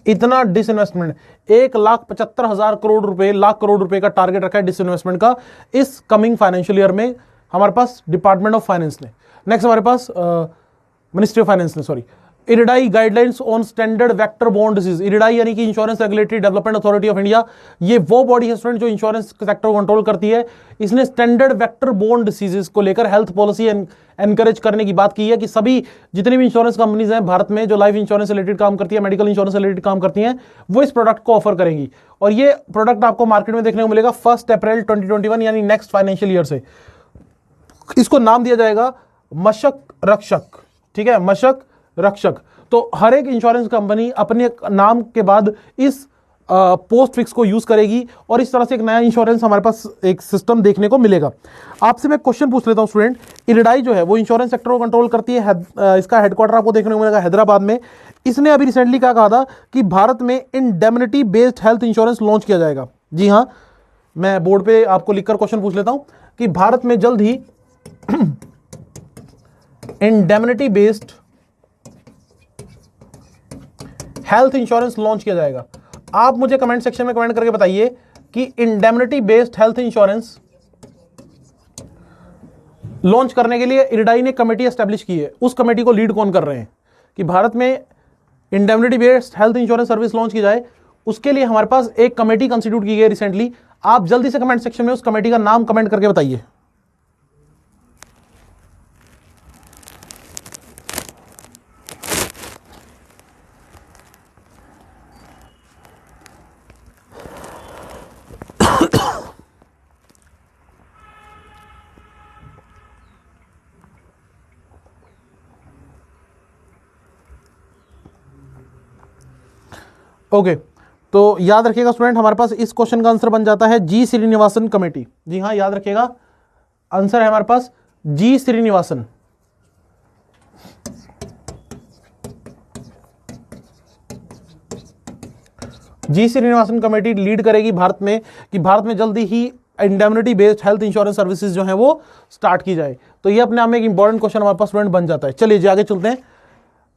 इतना डिसइन्वेस्टमेंट, 1,75,000 करोड़ रुपए, लाख करोड़ रुपए का टारगेट रखा है डिसइन्वेस्टमेंट का इस कमिंग फाइनेंशियल ईयर में हमारे पास डिपार्टमेंट ऑफ फाइनेंस ने। नेक्स्ट हमारे पास मिनिस्ट्री ऑफ फाइनेंस ने, sorry, IRDAI guidelines on standard vector बॉन्ड डिसीज। इरिडाई यानी कि insurance regulatory development authority of India, ये वो बॉडी है स्टूडेंट जो इंश्योरेंस सेक्टर को कंट्रोल करती है। इसने स्टैंडर्ड वेक्टर बॉन्ड डिसीजेस को लेकर हेल्थ पॉलिसी एनकरेज करने की बात की है कि सभी जितनी भी इंश्योरेंस कंपनीज हैं भारत में जो लाइफ इंश्योरेंस से रिलेटेड काम करती है, मेडिकल इंश्योरेंस से रिलेटेड काम करती हैं, वो इस प्रोडक्ट को ऑफर करेंगी। और ये प्रोडक्ट आपको मार्केट में देखने को मिलेगा 1 अप्रैल 2021 यानी नेक्स्ट फाइनेंशियल ईयर से। इसको नाम दिया जाएगा मशक रक्षक, ठीक है, मशक रक्षक। तो हर एक इंश्योरेंस कंपनी अपने नाम के बाद इस पोस्ट फिक्स को यूज करेगी और इस तरह से एक नया इंश्योरेंस हमारे पास एक सिस्टम देखने को मिलेगा। आपसे मैं क्वेश्चन पूछ लेता हूं स्टूडेंट, इरिडाई जो है वो इंश्योरेंस सेक्टर को कंट्रोल करती है, इसका हेडक्वार्टर आपको देखने को मिलेगा हैदराबाद में। इसने अभी रिसेंटली क्या कहा था कि भारत में indemnity based health insurance launch किया जाएगा। जी हाँ, मैं बोर्ड पे आपको लिखकर क्वेश्चन पूछ लेता हूं कि भारत में जल्द ही indemnity based health insurance launch किया जाएगा। आप मुझे कमेंट सेक्शन में कमेंट करके बताइए कि indemnity based health insurance launch करने के लिए इरिडाई ने कमेटी एस्टेब्लिश की है, उस कमेटी को लीड कौन कर रहे हैं कि भारत में indemnity based health insurance service launch की जाए। उसके लिए हमारे पास एक कमेटी कंस्टिट्यूट की गई रिसेंटली। आप जल्दी से कमेंट सेक्शन में उस कमेटी का नाम कमेंट करके बताइए। ओके, तो याद रखिएगा स्टूडेंट, हमारे पास इस क्वेश्चन का आंसर बन जाता है जी श्रीनिवासन कमेटी। जी हाँ, याद रखिएगा, आंसर है हमारे पास G Srinivasan. G Srinivasan committee lead करेगी भारत में कि भारत में जल्दी ही indemnity based health insurance services जो है वो स्टार्ट की जाए। तो ये अपने आप में एक इंपॉर्टेंट क्वेश्चन हमारे पास स्टूडेंट बन जाता है। चलिए जी आगे चलते हैं।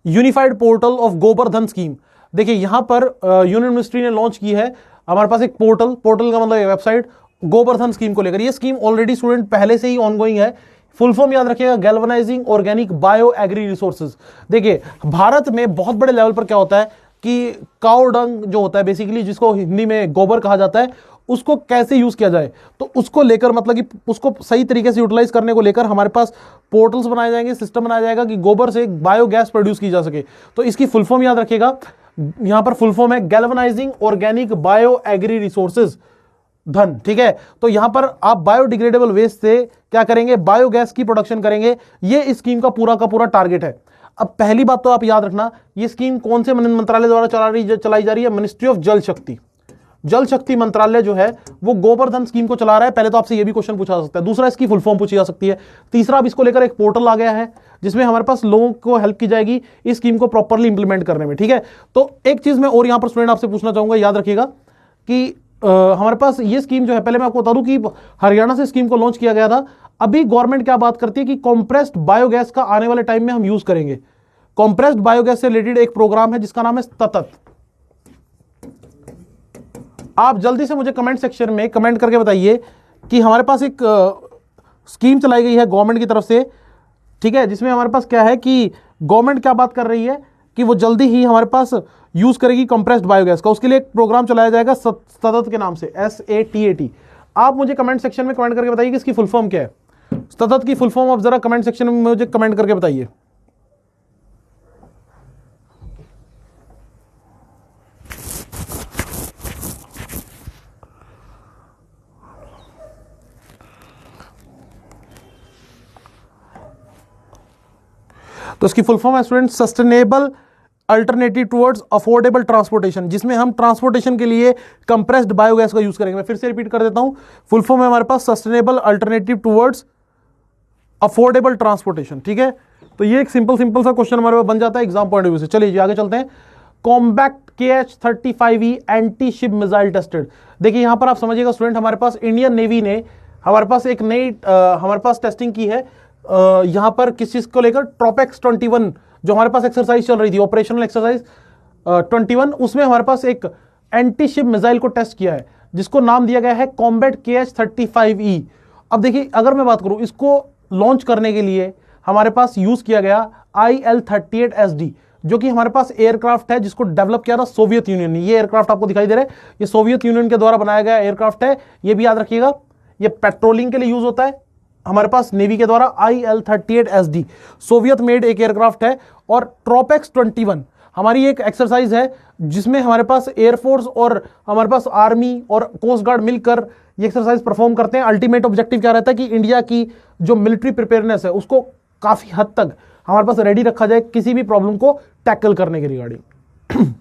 Unified portal of Gobardhan scheme, देखिए यहां पर यूनियन मिनिस्ट्री ने लॉन्च की है हमारे पास एक पोर्टल का मतलब एक वेबसाइट, गोबर्धन स्कीम को लेकर। ये स्कीम ऑलरेडी स्टूडेंट पहले से ही ऑनगोइंग है। फुल फॉर्म याद रखिएगा, galvanising organic bio agri resources. देखिए भारत में बहुत बड़े लेवल पर क्या होता है कि काउ डंग जो होता है बेसिकली, जिसको हिंदी में गोबर कहा जाता है, उसको कैसे यूज किया जाए, तो उसको लेकर मतलब कि उसको सही तरीके से यूटिलाइज करने को लेकर हमारे पास पोर्टल्स बनाए जाएंगे, सिस्टम बनाया जाएगा कि गोबर से बायोगैस प्रोड्यूस की जा सके। तो इसकी फुल फॉर्म याद रखिएगा, यहां पर फुल फॉर्म है galvanising organic bio agri resources धन। ठीक है, तो यहां पर आप बायोडिग्रेडेबल वेस्ट से क्या करेंगे, बायोगैस की प्रोडक्शन करेंगे। ये इस स्कीम का पूरा टारगेट है। अब पहली बात तो आप याद रखना, ये स्कीम कौन से मंत्रालय द्वारा चलाई जा रही है, मिनिस्ट्री ऑफ जल शक्ति। जल शक्ति मंत्रालय जो है वो गोबर्धन स्कीम को चला रहा है। पहले तो आपसे ये भी क्वेश्चन पूछा जा सकता है। दूसरा, इसकी फुल फॉर्म पूछी जा सकती है। तीसरा, अब इसको लेकर एक पोर्टल आ गया है जिसमें हमारे पास लोगों को हेल्प की जाएगी इस स्कीम को प्रॉपर्ली इंप्लीमेंट करने में। ठीक है, तो एक चीज मैं और यहां पर स्टूडेंट आपसे पूछना चाहूंगा, याद रखिएगा कि हमारे पास ये स्कीम जो है, पहले मैं आपको बता दूं कि हरियाणा से स्कीम को लॉन्च किया गया था। अभी गवर्नमेंट क्या बात करती है कि कॉम्प्रेस्ड बायोगैस का आने वाले टाइम में हम यूज करेंगे। कॉम्प्रेस्ड बायोगैस से रिलेटेड एक प्रोग्राम है जिसका नाम है सतत। आप जल्दी से मुझे कमेंट सेक्शन में कमेंट करके बताइए कि हमारे पास एक स्कीम चलाई गई है गवर्नमेंट की तरफ से, ठीक है, जिसमें हमारे पास क्या है कि गवर्नमेंट क्या बात कर रही है कि वो जल्दी ही हमारे पास यूज करेगी कंप्रेस्ड बायोगैस का। उसके लिए एक प्रोग्राम चलाया जाएगा सतत के नाम से, SATAT। आप मुझे कमेंट सेक्शन में कमेंट करके बताइए कि इसकी फुल फॉर्म क्या है। सतत की फुल फॉर्म आप जरा कमेंट सेक्शन में मुझे कमेंट करके बताइए। तो इसकी फुल फॉर्म है student sustainable alternative towards affordable transportation, जिसमें हम ट्रांसपोर्टेशन के लिए कंप्रेस्ड बायोगैस का यूज करेंगे। मैं फिर से रिपीट कर देता हूं, फुल फॉर्म है हमारे पास sustainable alternative towards affordable transportation. ठीक है, तो ये एक सिंपल सा क्वेश्चन हमारे पास बन जाता है एग्जाम पॉइंट ऑफ व्यू से। चलिए जी आगे चलते हैं। Combat KH-35E anti ship missile tested. देखिए यहां पर आप समझिएगा स्टूडेंट, हमारे पास इंडियन नेवी ने हमारे पास एक नई हमारे पास टेस्टिंग की है यहां पर किस चीज को लेकर, ट्रोपेक्स 21 जो हमारे पास एक्सरसाइज चल रही थी, ऑपरेशनल एक्सरसाइज 21, उसमें हमारे पास एक एंटी शिप मिसाइल को टेस्ट किया है जिसको नाम दिया गया है कॉम्बैट KH-35E। अब देखिए अगर मैं बात करूं, इसको लॉन्च करने के लिए हमारे पास यूज किया गया IL-38SD, जो कि हमारे पास एयरक्राफ्ट है जिसको डेवलप किया था सोवियत यूनियन ने। ये एयरक्राफ्ट आपको दिखाई दे रहा है, ये सोवियत यूनियन के द्वारा बनाया गया एयरक्राफ्ट है। ये भी याद रखिएगा, ये पेट्रोलिंग के लिए यूज होता है हमारे पास नेवी के द्वारा। IL-38SD सोवियत मेड एक एयरक्राफ्ट है। और ट्रोपेक्स 21 हमारी एक एक्सरसाइज है जिसमें हमारे पास एयरफोर्स और हमारे पास आर्मी और कोस्ट गार्ड मिलकर ये एक्सरसाइज परफॉर्म करते हैं। अल्टीमेट ऑब्जेक्टिव क्या रहता है कि इंडिया की जो मिलिट्री प्रिपेयरनेस है उसको काफी हद तक हमारे पास रेडी रखा जाए किसी भी प्रॉब्लम को टैकल करने के रिगार्डिंग।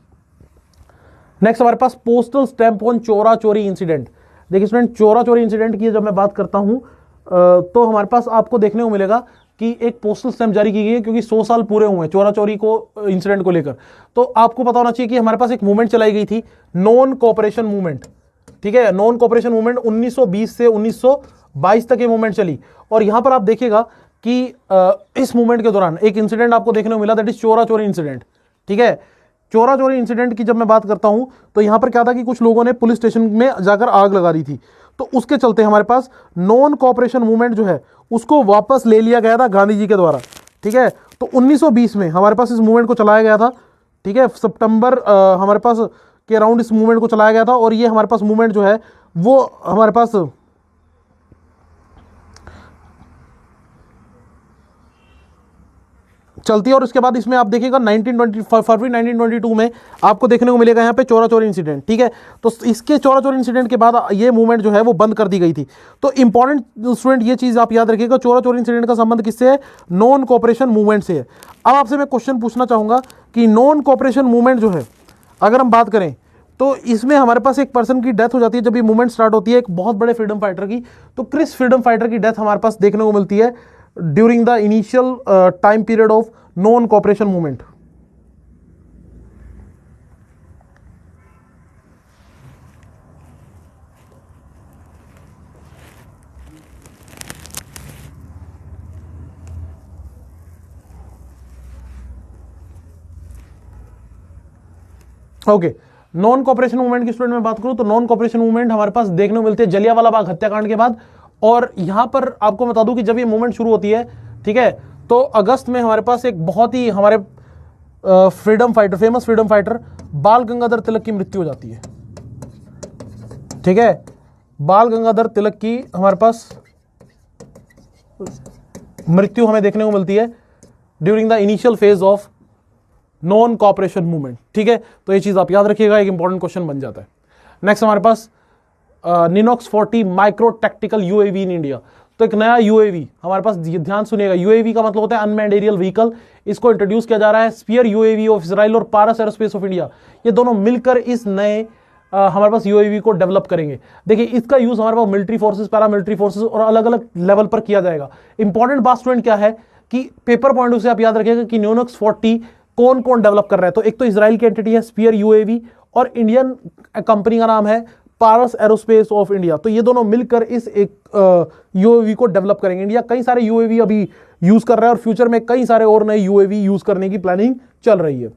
नेक्स्ट हमारे पास पोस्टल स्टैंप ऑन चोरा चोरी इंसिडेंट। देखिए स्टूडेंट, चोरा चोरी इंसिडेंट की जब मैं बात करता हूं तो हमारे पास आपको देखने को मिलेगा कि एक पोस्टल स्टैंप जारी की गई है क्योंकि 100 साल पूरे हुए हैं चोरा चोरी को इंसिडेंट को लेकर। तो आपको पता होना चाहिए कि हमारे पास एक मूवमेंट चलाई गई थी, नॉन कोऑपरेशन मूवमेंट। ठीक है, नॉन कोऑपरेशन मूवमेंट 1920 से 1922 तक ये मूवमेंट चली। और यहां पर आप देखिएगा कि इस मूवमेंट के दौरान एक इंसिडेंट आपको देखने को मिला, दैट इज चोरा चोरी इंसिडेंट। ठीक है, चोरा चोरी इंसिडेंट की जब मैं बात करता हूं तो यहां पर क्या था कि कुछ लोगों ने पुलिस स्टेशन में जाकर आग लगा दी थी। तो उसके चलते हमारे पास नॉन कोऑपरेशन मूवमेंट जो है उसको वापस ले लिया गया था गांधी जी के द्वारा। ठीक है, तो 1920 में हमारे पास इस मूवमेंट को चलाया गया था। ठीक है, सितंबर हमारे पास के अराउंड इस मूवमेंट को चलाया गया था। और ये हमारे पास मूवमेंट जो है वो हमारे पास चलती है। और उसके बाद इसमें आप देखिएगा फरवरी 1922 में आपको देखने को मिलेगा यहाँ पे चोरा चोरी इंसिडेंट। ठीक है, तो इसके चोरा चोरी इंसिडेंट के बाद ये मूवमेंट जो है वो बंद कर दी गई थी। तो इंपॉर्टेंट स्टूडेंट ये चीज आप याद रखिएगा, चोरा चोरी इंसिडेंट का संबंध किससे है, नॉन कोऑपरेशन मूवमेंट से है। अब आपसे मैं क्वेश्चन पूछना चाहूंगा कि नॉन कोऑपरेशन मूवमेंट जो है, अगर हम बात करें तो इसमें हमारे पास एक पर्सन की डेथ हो जाती है जब ये मूवमेंट स्टार्ट होती है, एक बहुत बड़े फ्रीडम फाइटर की। तो क्रिस फ्रीडम फाइटर की डेथ हमारे पास देखने को मिलती है during the initial time period of non cooperation movement. Okay, non cooperation movement की स्टूडेंट में बात करूं तो नॉन कॉपरेशन मूवमेंट हमारे पास देखने को मिलती है जलियांवाला बाग हत्याकांड के बाद। और यहां पर आपको बता दूं कि जब ये मूवमेंट शुरू होती है, ठीक है, तो अगस्त में हमारे पास एक बहुत ही हमारे freedom fighter, famous freedom fighter बाल गंगाधर तिलक की मृत्यु हो जाती है। ठीक है, बाल गंगाधर तिलक की हमारे पास मृत्यु हमें देखने को मिलती है during the initial phase of non cooperation movement. ठीक है, तो ये चीज आप याद रखिएगा, एक इंपॉर्टेंट क्वेश्चन बन जाता है। नेक्स्ट हमारे पास निनॉक्स 40 micro tactical UAV in India. तो एक नया यूएवी हमारे पास, ध्यान सुनिएगा, यूएवी का मतलब होता है अनमैन्ड एरियल व्हीकल। इसको इंट्रोड्यूस किया जा रहा है। स्पीयर यूएवी ऑफ इजराइल और पारस एरोस्पेस ऑफ इंडिया, ये दोनों मिलकर इस नए हमारे पास यूएवी को डेवलप करेंगे। देखिए, इसका यूज हमारे पास मिलिट्री फोर्सेस, पैरामिलिट्री फोर्सेस और अलग अलग लेवल पर किया जाएगा। इंपॉर्टेंट बात स्टूडेंट क्या है कि पेपर पॉइंट से आप याद रखिएगा कि निनॉक्स 40 कौन कौन डेवलप कर रहा है। तो एक तो इजराइल की एंटिटी है स्पीयर यूएवी, और इंडियन कंपनी का नाम है पारस एरोस्पेस ऑफ इंडिया। तो ये दोनों मिलकर इस एक यूएवी को डेवलप करेंगे। इंडिया कई सारे यूएवी अभी यूज कर रहा है और फ्यूचर में कई सारे और नए यूएवी यूज करने की प्लानिंग चल रही है।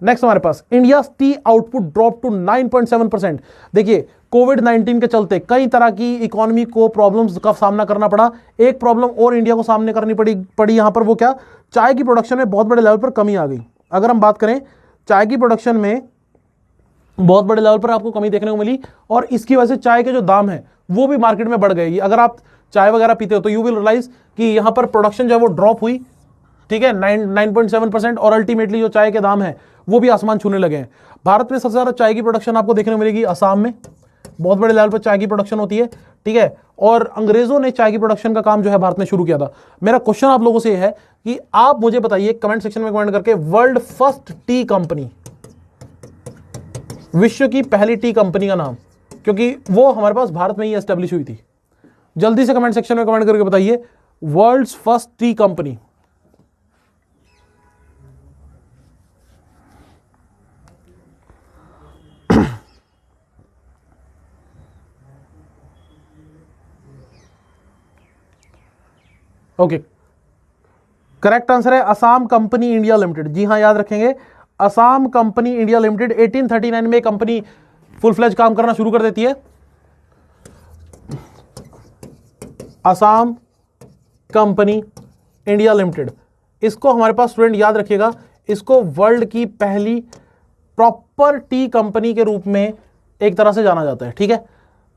नेक्स्ट हमारे पास India tea output drop to 9.7%। देखिए, कोविड-19 के चलते कई तरह की इकोनॉमी को प्रॉब्लम्स का सामना करना पड़ा। एक प्रॉब्लम और इंडिया को सामने करनी पड़ी यहां पर, वो क्या, चाय की प्रोडक्शन में बहुत बड़े लेवल पर कमी आ गई। अगर हम बात करें, चाय की प्रोडक्शन में बहुत बड़े लेवल पर आपको कमी देखने को मिली, और इसकी वजह से चाय के जो दाम है वो भी मार्केट में बढ़ गए। अगर आप चाय वगैरह पीते हो तो यू विल रियलाइज कि यहां पर प्रोडक्शन जो है वो ड्रॉप हुई, ठीक है, 9.7%, और अल्टीमेटली जो चाय के दाम है वो भी आसमान छूने लगे हैं। भारत में सबसे ज्यादा चाय की प्रोडक्शन आपको देखने को मिलेगी असम में, बहुत बड़े लेवल पर चाय की प्रोडक्शन होती है। ठीक है, और अंग्रेजों ने चाय की प्रोडक्शन का काम जो है भारत में शुरू किया था। मेरा क्वेश्चन आप लोगों से है कि आप मुझे बताइए कमेंट सेक्शन में कमेंट करके, वर्ल्ड फर्स्ट टी कंपनी, विश्व की पहली टी कंपनी का नाम, क्योंकि वो हमारे पास भारत में ही एस्टेब्लिश हुई थी। जल्दी से कमेंट सेक्शन में कमेंट करके बताइए, world's first tea company. Okay, correct answer है असम कंपनी इंडिया लिमिटेड। जी हां, याद रखेंगे, असम कंपनी इंडिया लिमिटेड 1839 में कंपनी फुल फ्लेज काम करना शुरू कर देती है। असम कंपनी इंडिया लिमिटेड, इसको हमारे पास स्टूडेंट याद रखिएगा, इसको वर्ल्ड की पहली प्रॉपर टी कंपनी के रूप में एक तरह से जाना जाता है। ठीक है,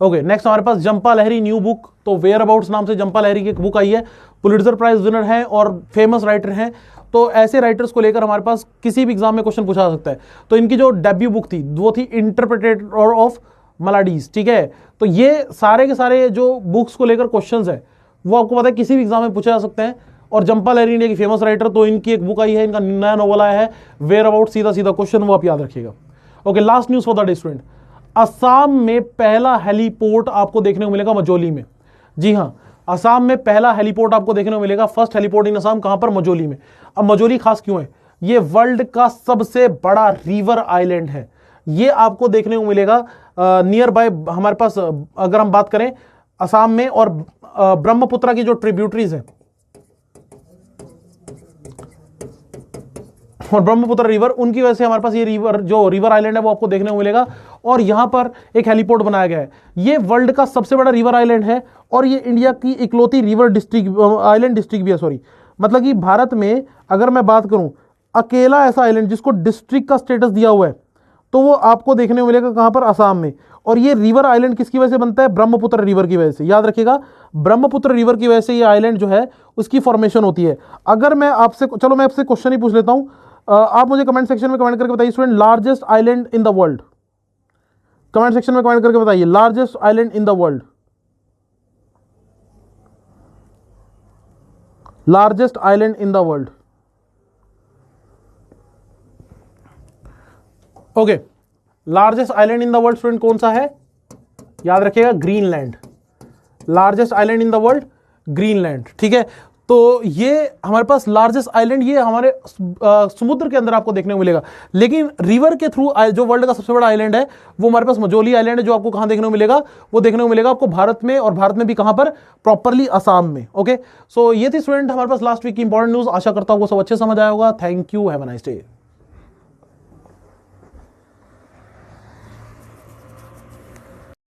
ओके। नेक्स्ट हमारे पास जंपा लहरी न्यू बुक, तो वेयर अबाउट्स नाम से जंपा लहरी की एक बुक आई है, पुलिट्जर प्राइज विनर है और फेमस राइटर हैं। तो ऐसे राइटर्स को लेकर हमारे पास किसी भी एग्जाम में क्वेश्चन पूछा जा सकता है। तो इनकी जो डेब्यू बुक थी वो थी इंटरप्रेटर ऑफ मलाडीज। ठीक है, तो ये सारे के सारे जो बुक्स को लेकर क्वेश्चंस है वो आपको पता है किसी भी एग्जाम में पूछे जा सकते हैं। और जंपा लहरी इंडिया की फेमस राइटर, तो इनकी एक बुक आई है, इनका नया नोवेल आया है वेयर अबाउट, सीधा सीधा क्वेश्चन वो आप याद रखिएगा। Okay, last news for the day student, Assam में पहला हेलीपोर्ट आपको देखने को मिलेगा मजोली में। जी हां, असम में पहला हेलीपोर्ट आपको देखने को मिलेगा, फर्स्ट हेलीपोर्ट इन असम, कहां पर, मजोली में। अब मजोली खास क्यों है, ये वर्ल्ड का सबसे बड़ा रिवर आइलैंड है। ये आपको देखने को मिलेगा नियर बाय हमारे पास, अगर हम बात करें असम में, और ब्रह्मपुत्र की जो ट्रिब्यूटरीज है और ब्रह्मपुत्र रिवर, उनकी वजह से हमारे पास ये रिवर, जो रिवर आइलैंड है वो आपको देखने को मिलेगा। और यहां पर एक हेलीपोर्ट बनाया गया है। ये वर्ल्ड का सबसे बड़ा रिवर आइलैंड है और ये इंडिया की इकलौती रिवर डिस्ट्रिक्ट, आइलैंड डिस्ट्रिक्ट भी है, सॉरी, मतलब कि भारत में अगर मैं बात करूं अकेला ऐसा आइलैंड जिसको डिस्ट्रिक्ट का स्टेटस दिया हुआ है, तो वो आपको देखने को मिलेगा कहां पर, असम में। और ये रिवर आइलैंड किसकी वजह से बनता है, ब्रह्मपुत्र रिवर की वजह से। याद रखिएगा, ब्रह्मपुत्र रिवर की वजह से ये आइलैंड जो है उसकी फॉर्मेशन होती है। अगर मैं आपसे, चलो मैं आपसे क्वेश्चन ही पूछ लेता हूं, आप मुझे कमेंट सेक्शन में कमेंट करके बताइए student, largest island in the world. Comment section में कमेंट करके बताइए, largest island in the world, largest island in the world. Okay, largest island in the world student कौन सा है? याद रखिएगा, Greenland. Largest island in the world, Greenland. ठीक है, तो ये हमारे पास लार्जेस्ट आइलैंड, ये हमारे समुद्र के अंदर आपको देखने को मिलेगा। लेकिन रिवर के थ्रू जो वर्ल्ड का सबसे बड़ा आइलैंड है वो हमारे पास मजोली आइलैंड है, जो आपको कहां देखने को मिलेगा? वो देखने को मिलेगा आपको भारत में, और भारत में भी कहां पर? प्रॉपरली असम में। ओके, सो ये थी स्टूडेंट हमारे पास लास्ट वीक की इंपॉर्टेंट न्यूज। आशा करता हूं वो सब अच्छे समझ आया होगा। Thank you, have a nice day.